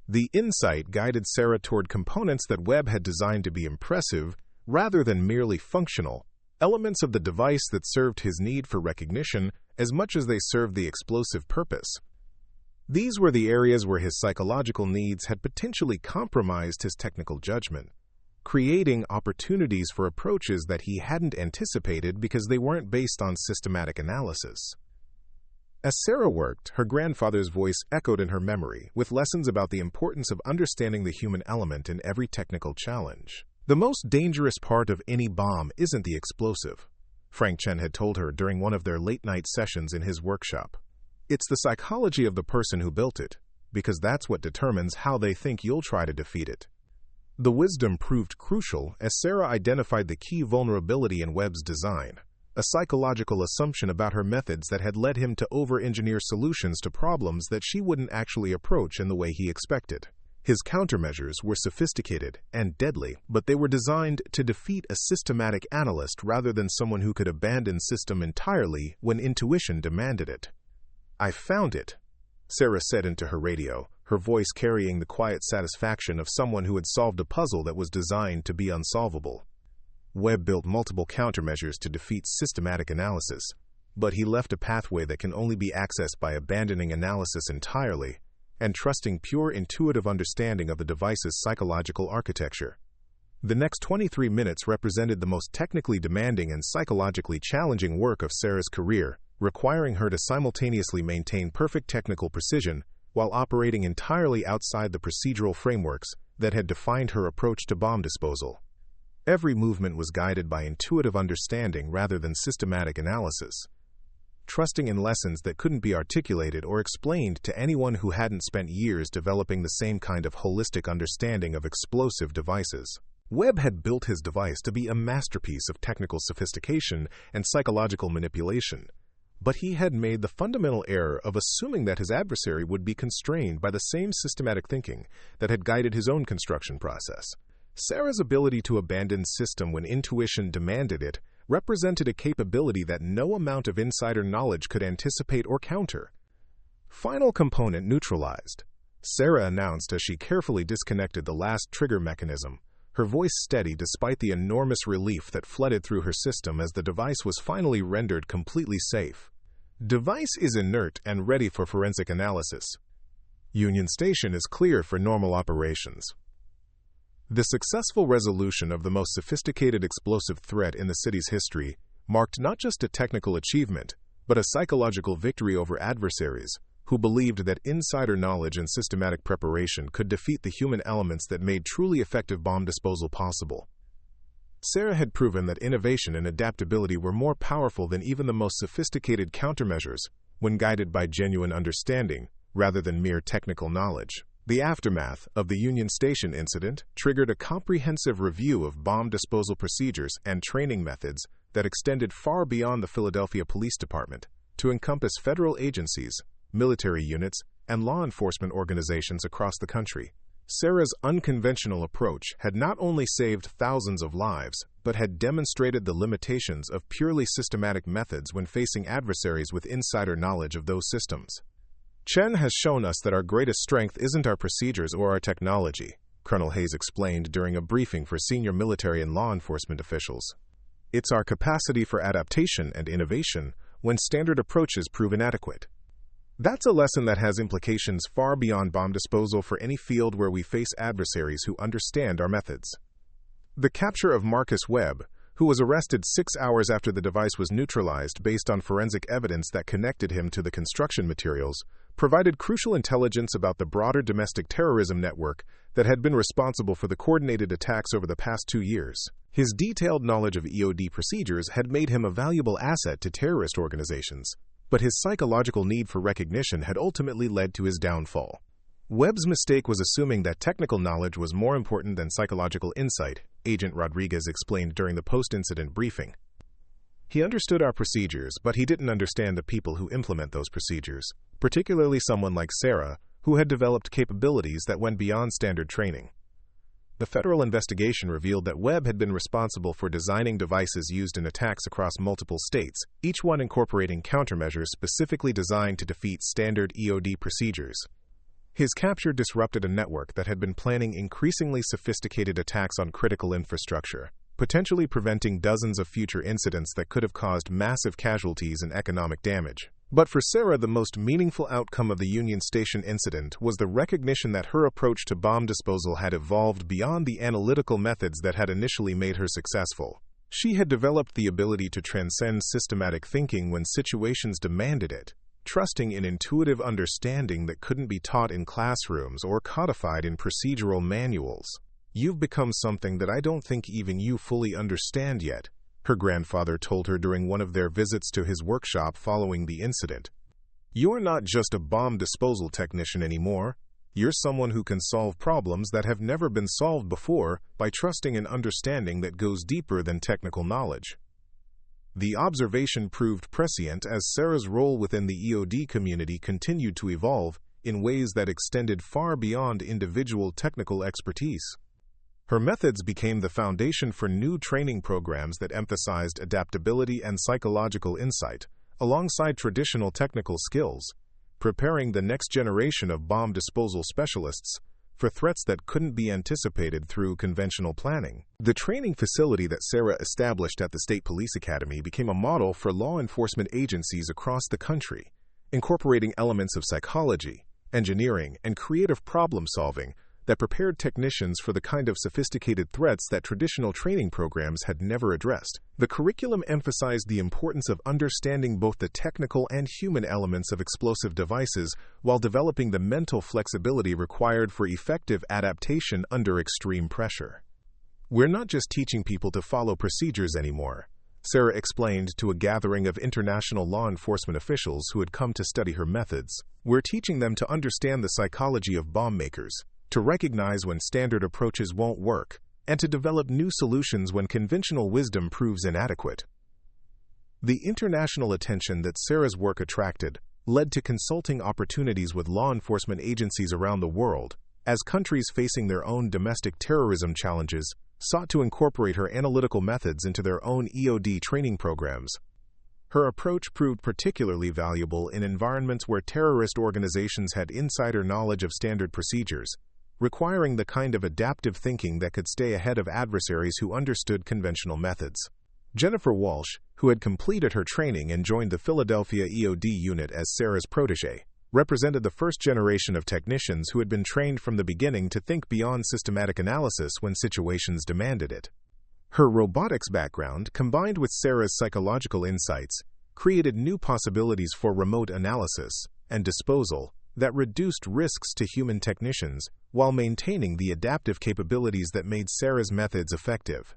A: The insight guided Sarah toward components that Webb had designed to be impressive rather than merely functional, elements of the device that served his need for recognition as much as they served the explosive purpose. These were the areas where his psychological needs had potentially compromised his technical judgment, creating opportunities for approaches that he hadn't anticipated because they weren't based on systematic analysis. As Sarah worked, her grandfather's voice echoed in her memory, with lessons about the importance of understanding the human element in every technical challenge. "The most dangerous part of any bomb isn't the explosive. Frank Chen had told her during one of their late-night sessions in his workshop. It's the psychology of the person who built it, because that's what determines how they think you'll try to defeat it. The wisdom proved crucial as Sarah identified the key vulnerability in Webb's design, a psychological assumption about her methods that had led him to over-engineer solutions to problems that she wouldn't actually approach in the way he expected. His countermeasures were sophisticated and deadly, but they were designed to defeat a systematic analyst rather than someone who could abandon system entirely when intuition demanded it. "I found it," Sarah said into her radio, her voice carrying the quiet satisfaction of someone who had solved a puzzle that was designed to be unsolvable. Webb built multiple countermeasures to defeat systematic analysis, but he left a pathway that can only be accessed by abandoning analysis entirely and trusting pure intuitive understanding of the device's psychological architecture. The next 23 minutes represented the most technically demanding and psychologically challenging work of Sarah's career, requiring her to simultaneously maintain perfect technical precision while operating entirely outside the procedural frameworks that had defined her approach to bomb disposal. Every movement was guided by intuitive understanding rather than systematic analysis, trusting in lessons that couldn't be articulated or explained to anyone who hadn't spent years developing the same kind of holistic understanding of explosive devices. Webb had built his device to be a masterpiece of technical sophistication and psychological manipulation, but he had made the fundamental error of assuming that his adversary would be constrained by the same systematic thinking that had guided his own construction process. Sarah's ability to abandon system when intuition demanded it represented a capability that no amount of insider knowledge could anticipate or counter. Final component neutralized, Sarah announced as she carefully disconnected the last trigger mechanism, her voice steady despite the enormous relief that flooded through her system as the device was finally rendered completely safe. Device is inert and ready for forensic analysis. Union Station is clear for normal operations. The successful resolution of the most sophisticated explosive threat in the city's history marked not just a technical achievement, but a psychological victory over adversaries who believed that insider knowledge and systematic preparation could defeat the human elements that made truly effective bomb disposal possible. Sarah had proven that innovation and adaptability were more powerful than even the most sophisticated countermeasures when guided by genuine understanding rather than mere technical knowledge. The aftermath of the Union Station incident triggered a comprehensive review of bomb disposal procedures and training methods that extended far beyond the Philadelphia Police Department to encompass federal agencies, military units, and law enforcement organizations across the country. Sarah's unconventional approach had not only saved thousands of lives, but had demonstrated the limitations of purely systematic methods when facing adversaries with insider knowledge of those systems. Chen has shown us that our greatest strength isn't our procedures or our technology, Colonel Hayes explained during a briefing for senior military and law enforcement officials. It's our capacity for adaptation and innovation when standard approaches prove inadequate. That's a lesson that has implications far beyond bomb disposal for any field where we face adversaries who understand our methods. The capture of Marcus Webb, who was arrested 6 hours after the device was neutralized based on forensic evidence that connected him to the construction materials, provided crucial intelligence about the broader domestic terrorism network that had been responsible for the coordinated attacks over the past 2 years. His detailed knowledge of EOD procedures had made him a valuable asset to terrorist organizations, but his psychological need for recognition had ultimately led to his downfall. Webb's mistake was assuming that technical knowledge was more important than psychological insight, Agent Rodriguez explained during the post-incident briefing. He understood our procedures, but he didn't understand the people who implement those procedures, particularly someone like Sarah, who had developed capabilities that went beyond standard training. The federal investigation revealed that Webb had been responsible for designing devices used in attacks across multiple states, each one incorporating countermeasures specifically designed to defeat standard EOD procedures. His capture disrupted a network that had been planning increasingly sophisticated attacks on critical infrastructure, potentially preventing dozens of future incidents that could have caused massive casualties and economic damage. But for Sarah, the most meaningful outcome of the Union Station incident was the recognition that her approach to bomb disposal had evolved beyond the analytical methods that had initially made her successful. She had developed the ability to transcend systematic thinking when situations demanded it, trusting in intuitive understanding that couldn't be taught in classrooms or codified in procedural manuals. "You've become something that I don't think even you fully understand yet," her grandfather told her during one of their visits to his workshop following the incident. "You're not just a bomb disposal technician anymore. You're someone who can solve problems that have never been solved before by trusting an understanding that goes deeper than technical knowledge." The observation proved prescient as Sarah's role within the EOD community continued to evolve in ways that extended far beyond individual technical expertise. Her methods became the foundation for new training programs that emphasized adaptability and psychological insight, alongside traditional technical skills, preparing the next generation of bomb disposal specialists for threats that couldn't be anticipated through conventional planning. The training facility that Sarah established at the State Police Academy became a model for law enforcement agencies across the country, incorporating elements of psychology, engineering, and creative problem-solving that prepared technicians for the kind of sophisticated threats that traditional training programs had never addressed. The curriculum emphasized the importance of understanding both the technical and human elements of explosive devices while developing the mental flexibility required for effective adaptation under extreme pressure. "We're not just teaching people to follow procedures anymore," Sarah explained to a gathering of international law enforcement officials who had come to study her methods. "We're teaching them to understand the psychology of bomb makers, to recognize when standard approaches won't work, and to develop new solutions when conventional wisdom proves inadequate." The international attention that Sarah's work attracted led to consulting opportunities with law enforcement agencies around the world, as countries facing their own domestic terrorism challenges sought to incorporate her analytical methods into their own EOD training programs. Her approach proved particularly valuable in environments where terrorist organizations had insider knowledge of standard procedures, requiring the kind of adaptive thinking that could stay ahead of adversaries who understood conventional methods. Jennifer Walsh, who had completed her training and joined the Philadelphia EOD unit as Sarah's protégé, represented the first generation of technicians who had been trained from the beginning to think beyond systematic analysis when situations demanded it. Her robotics background, combined with Sarah's psychological insights, created new possibilities for remote analysis and disposal that reduced risks to human technicians while maintaining the adaptive capabilities that made Sarah's methods effective.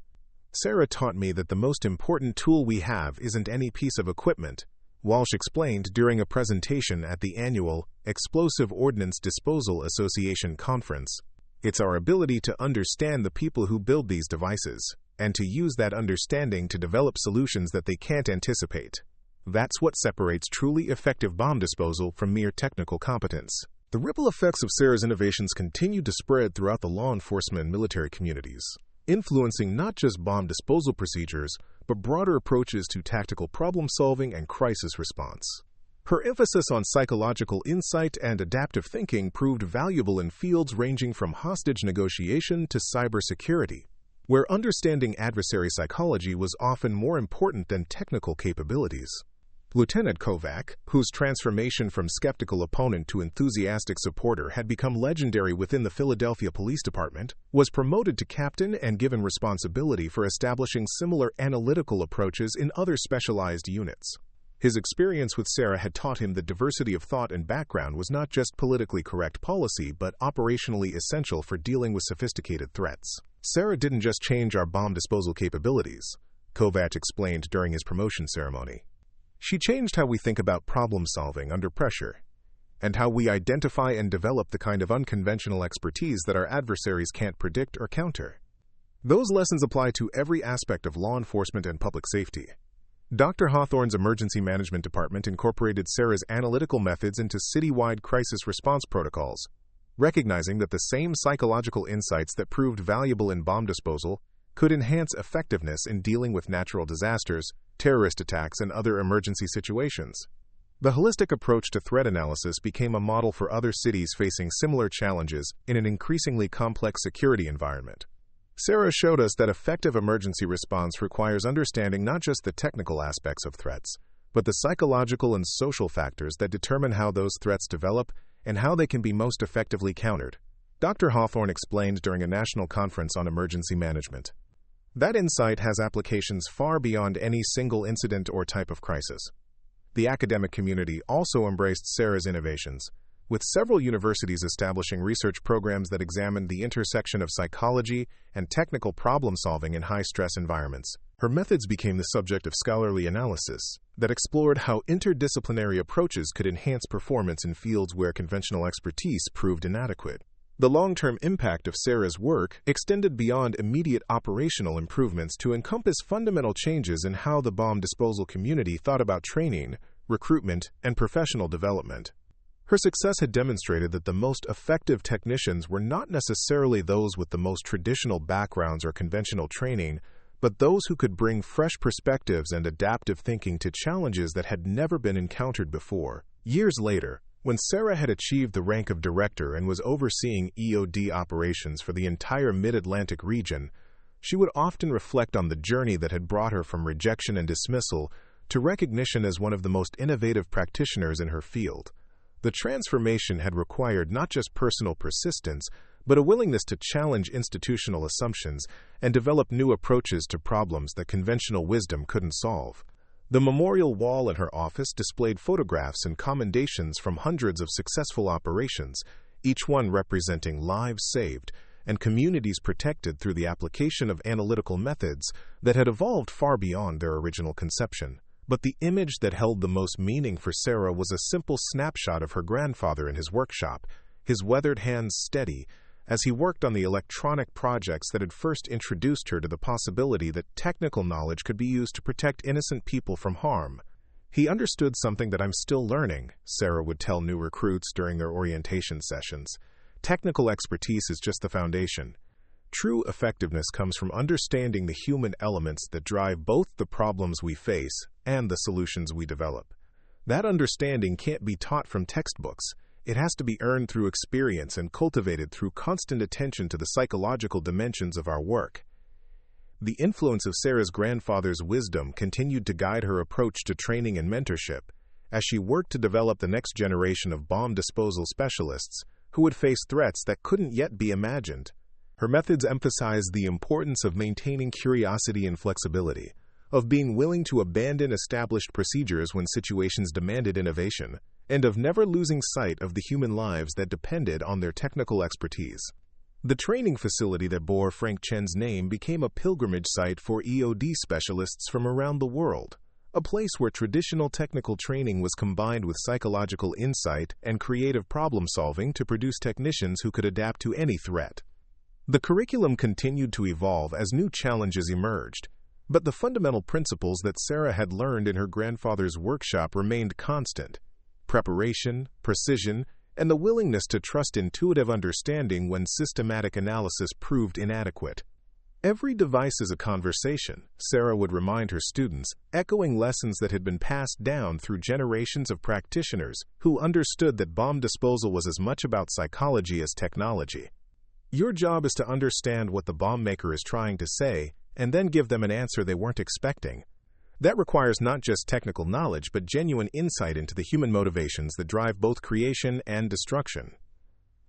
A: "Sarah taught me that the most important tool we have isn't any piece of equipment," Walsh explained during a presentation at the annual Explosive Ordnance Disposal Association conference. "It's our ability to understand the people who build these devices, and to use that understanding to develop solutions that they can't anticipate. That's what separates truly effective bomb disposal from mere technical competence." The ripple effects of Sarah's innovations continued to spread throughout the law enforcement and military communities, influencing not just bomb disposal procedures, but broader approaches to tactical problem-solving and crisis response. Her emphasis on psychological insight and adaptive thinking proved valuable in fields ranging from hostage negotiation to cybersecurity, where understanding adversary psychology was often more important than technical capabilities. Lieutenant Kovac, whose transformation from skeptical opponent to enthusiastic supporter had become legendary within the Philadelphia Police Department, was promoted to captain and given responsibility for establishing similar analytical approaches in other specialized units. His experience with Sarah had taught him that diversity of thought and background was not just politically correct policy but operationally essential for dealing with sophisticated threats. "Sarah didn't just change our bomb disposal capabilities," Kovac explained during his promotion ceremony. "She changed how we think about problem-solving under pressure, and how we identify and develop the kind of unconventional expertise that our adversaries can't predict or counter." Those lessons apply to every aspect of law enforcement and public safety. Dr. Hawthorne's Emergency Management Department incorporated Sarah's analytical methods into citywide crisis response protocols, recognizing that the same psychological insights that proved valuable in bomb disposal could enhance effectiveness in dealing with natural disasters, terrorist attacks, and other emergency situations. The holistic approach to threat analysis became a model for other cities facing similar challenges in an increasingly complex security environment. Sarah showed us that effective emergency response requires understanding not just the technical aspects of threats, but the psychological and social factors that determine how those threats develop and how they can be most effectively countered, Dr. Hawthorne explained during a national conference on emergency management. That insight has applications far beyond any single incident or type of crisis. The academic community also embraced Sarah's innovations, with several universities establishing research programs that examined the intersection of psychology and technical problem-solving in high-stress environments. Her methods became the subject of scholarly analysis that explored how interdisciplinary approaches could enhance performance in fields where conventional expertise proved inadequate. The long-term impact of Sarah's work extended beyond immediate operational improvements to encompass fundamental changes in how the bomb disposal community thought about training, recruitment, and professional development. Her success had demonstrated that the most effective technicians were not necessarily those with the most traditional backgrounds or conventional training, but those who could bring fresh perspectives and adaptive thinking to challenges that had never been encountered before. Years later, when Sarah had achieved the rank of director and was overseeing EOD operations for the entire Mid-Atlantic region, she would often reflect on the journey that had brought her from rejection and dismissal to recognition as one of the most innovative practitioners in her field. The transformation had required not just personal persistence, but a willingness to challenge institutional assumptions and develop new approaches to problems that conventional wisdom couldn't solve. The memorial wall in her office displayed photographs and commendations from hundreds of successful operations, each one representing lives saved and communities protected through the application of analytical methods that had evolved far beyond their original conception. But the image that held the most meaning for Sarah was a simple snapshot of her grandfather in his workshop, his weathered hands steady, as he worked on the electronic projects that had first introduced her to the possibility that technical knowledge could be used to protect innocent people from harm. He understood something that I'm still learning, Sarah would tell new recruits during their orientation sessions. Technical expertise is just the foundation. True effectiveness comes from understanding the human elements that drive both the problems we face and the solutions we develop. That understanding can't be taught from textbooks. It has to be earned through experience and cultivated through constant attention to the psychological dimensions of our work. The influence of Sarah's grandfather's wisdom continued to guide her approach to training and mentorship as she worked to develop the next generation of bomb disposal specialists who would face threats that couldn't yet be imagined. Her methods emphasized the importance of maintaining curiosity and flexibility, of being willing to abandon established procedures when situations demanded innovation, and of never losing sight of the human lives that depended on their technical expertise. The training facility that bore Frank Chen's name became a pilgrimage site for EOD specialists from around the world, a place where traditional technical training was combined with psychological insight and creative problem-solving to produce technicians who could adapt to any threat. The curriculum continued to evolve as new challenges emerged, but the fundamental principles that Sarah had learned in her grandfather's workshop remained constant: preparation, precision, and the willingness to trust intuitive understanding when systematic analysis proved inadequate. Every device is a conversation, Sarah would remind her students, echoing lessons that had been passed down through generations of practitioners who understood that bomb disposal was as much about psychology as technology. Your job is to understand what the bomb maker is trying to say and then give them an answer they weren't expecting. That requires not just technical knowledge, but genuine insight into the human motivations that drive both creation and destruction.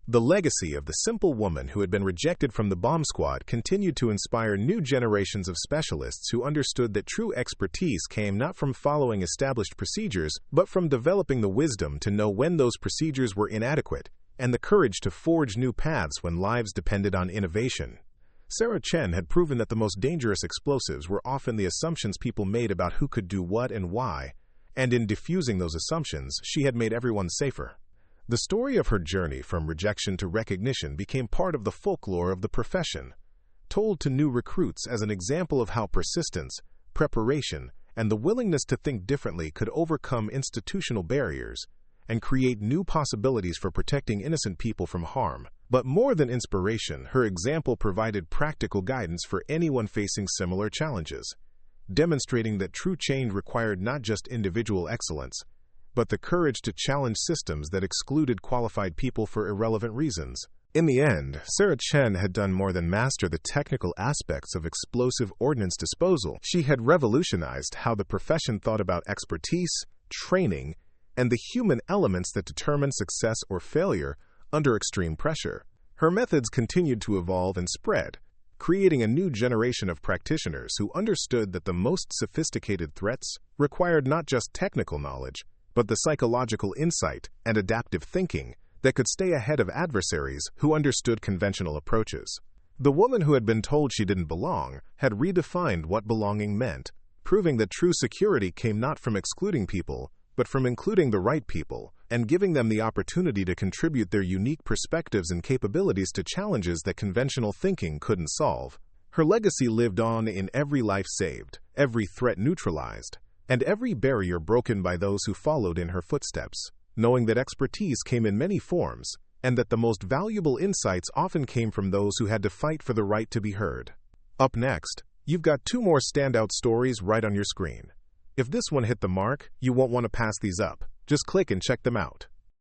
A: The legacy of the simple woman who had been rejected from the bomb squad continued to inspire new generations of specialists who understood that true expertise came not from following established procedures, but from developing the wisdom to know when those procedures were inadequate and the courage to forge new paths when lives depended on innovation. Sarah Chen had proven that the most dangerous explosives were often the assumptions people made about who could do what and why, and in diffusing those assumptions, she had made everyone safer. The story of her journey from rejection to recognition became part of the folklore of the profession, told to new recruits as an example of how persistence, preparation, and the willingness to think differently could overcome institutional barriers and create new possibilities for protecting innocent people from harm. But more than inspiration, her example provided practical guidance for anyone facing similar challenges, demonstrating that true change required not just individual excellence, but the courage to challenge systems that excluded qualified people for irrelevant reasons. In the end, Sarah Chen had done more than master the technical aspects of explosive ordnance disposal. She had revolutionized how the profession thought about expertise, training, and the human elements that determine success or failure under extreme pressure. Her methods continued to evolve and spread, creating a new generation of practitioners who understood that the most sophisticated threats required not just technical knowledge, but the psychological insight and adaptive thinking that could stay ahead of adversaries who understood conventional approaches. The woman who had been told she didn't belong had redefined what belonging meant, proving that true security came not from excluding people, but from including the right people and giving them the opportunity to contribute their unique perspectives and capabilities to challenges that conventional thinking couldn't solve. Her legacy lived on in every life saved, every threat neutralized, and every barrier broken by those who followed in her footsteps, knowing that expertise came in many forms, and that the most valuable insights often came from those who had to fight for the right to be heard. Up next, you've got 2 more standout stories right on your screen. If this one hit the mark, you won't want to pass these up. Just click and check them out.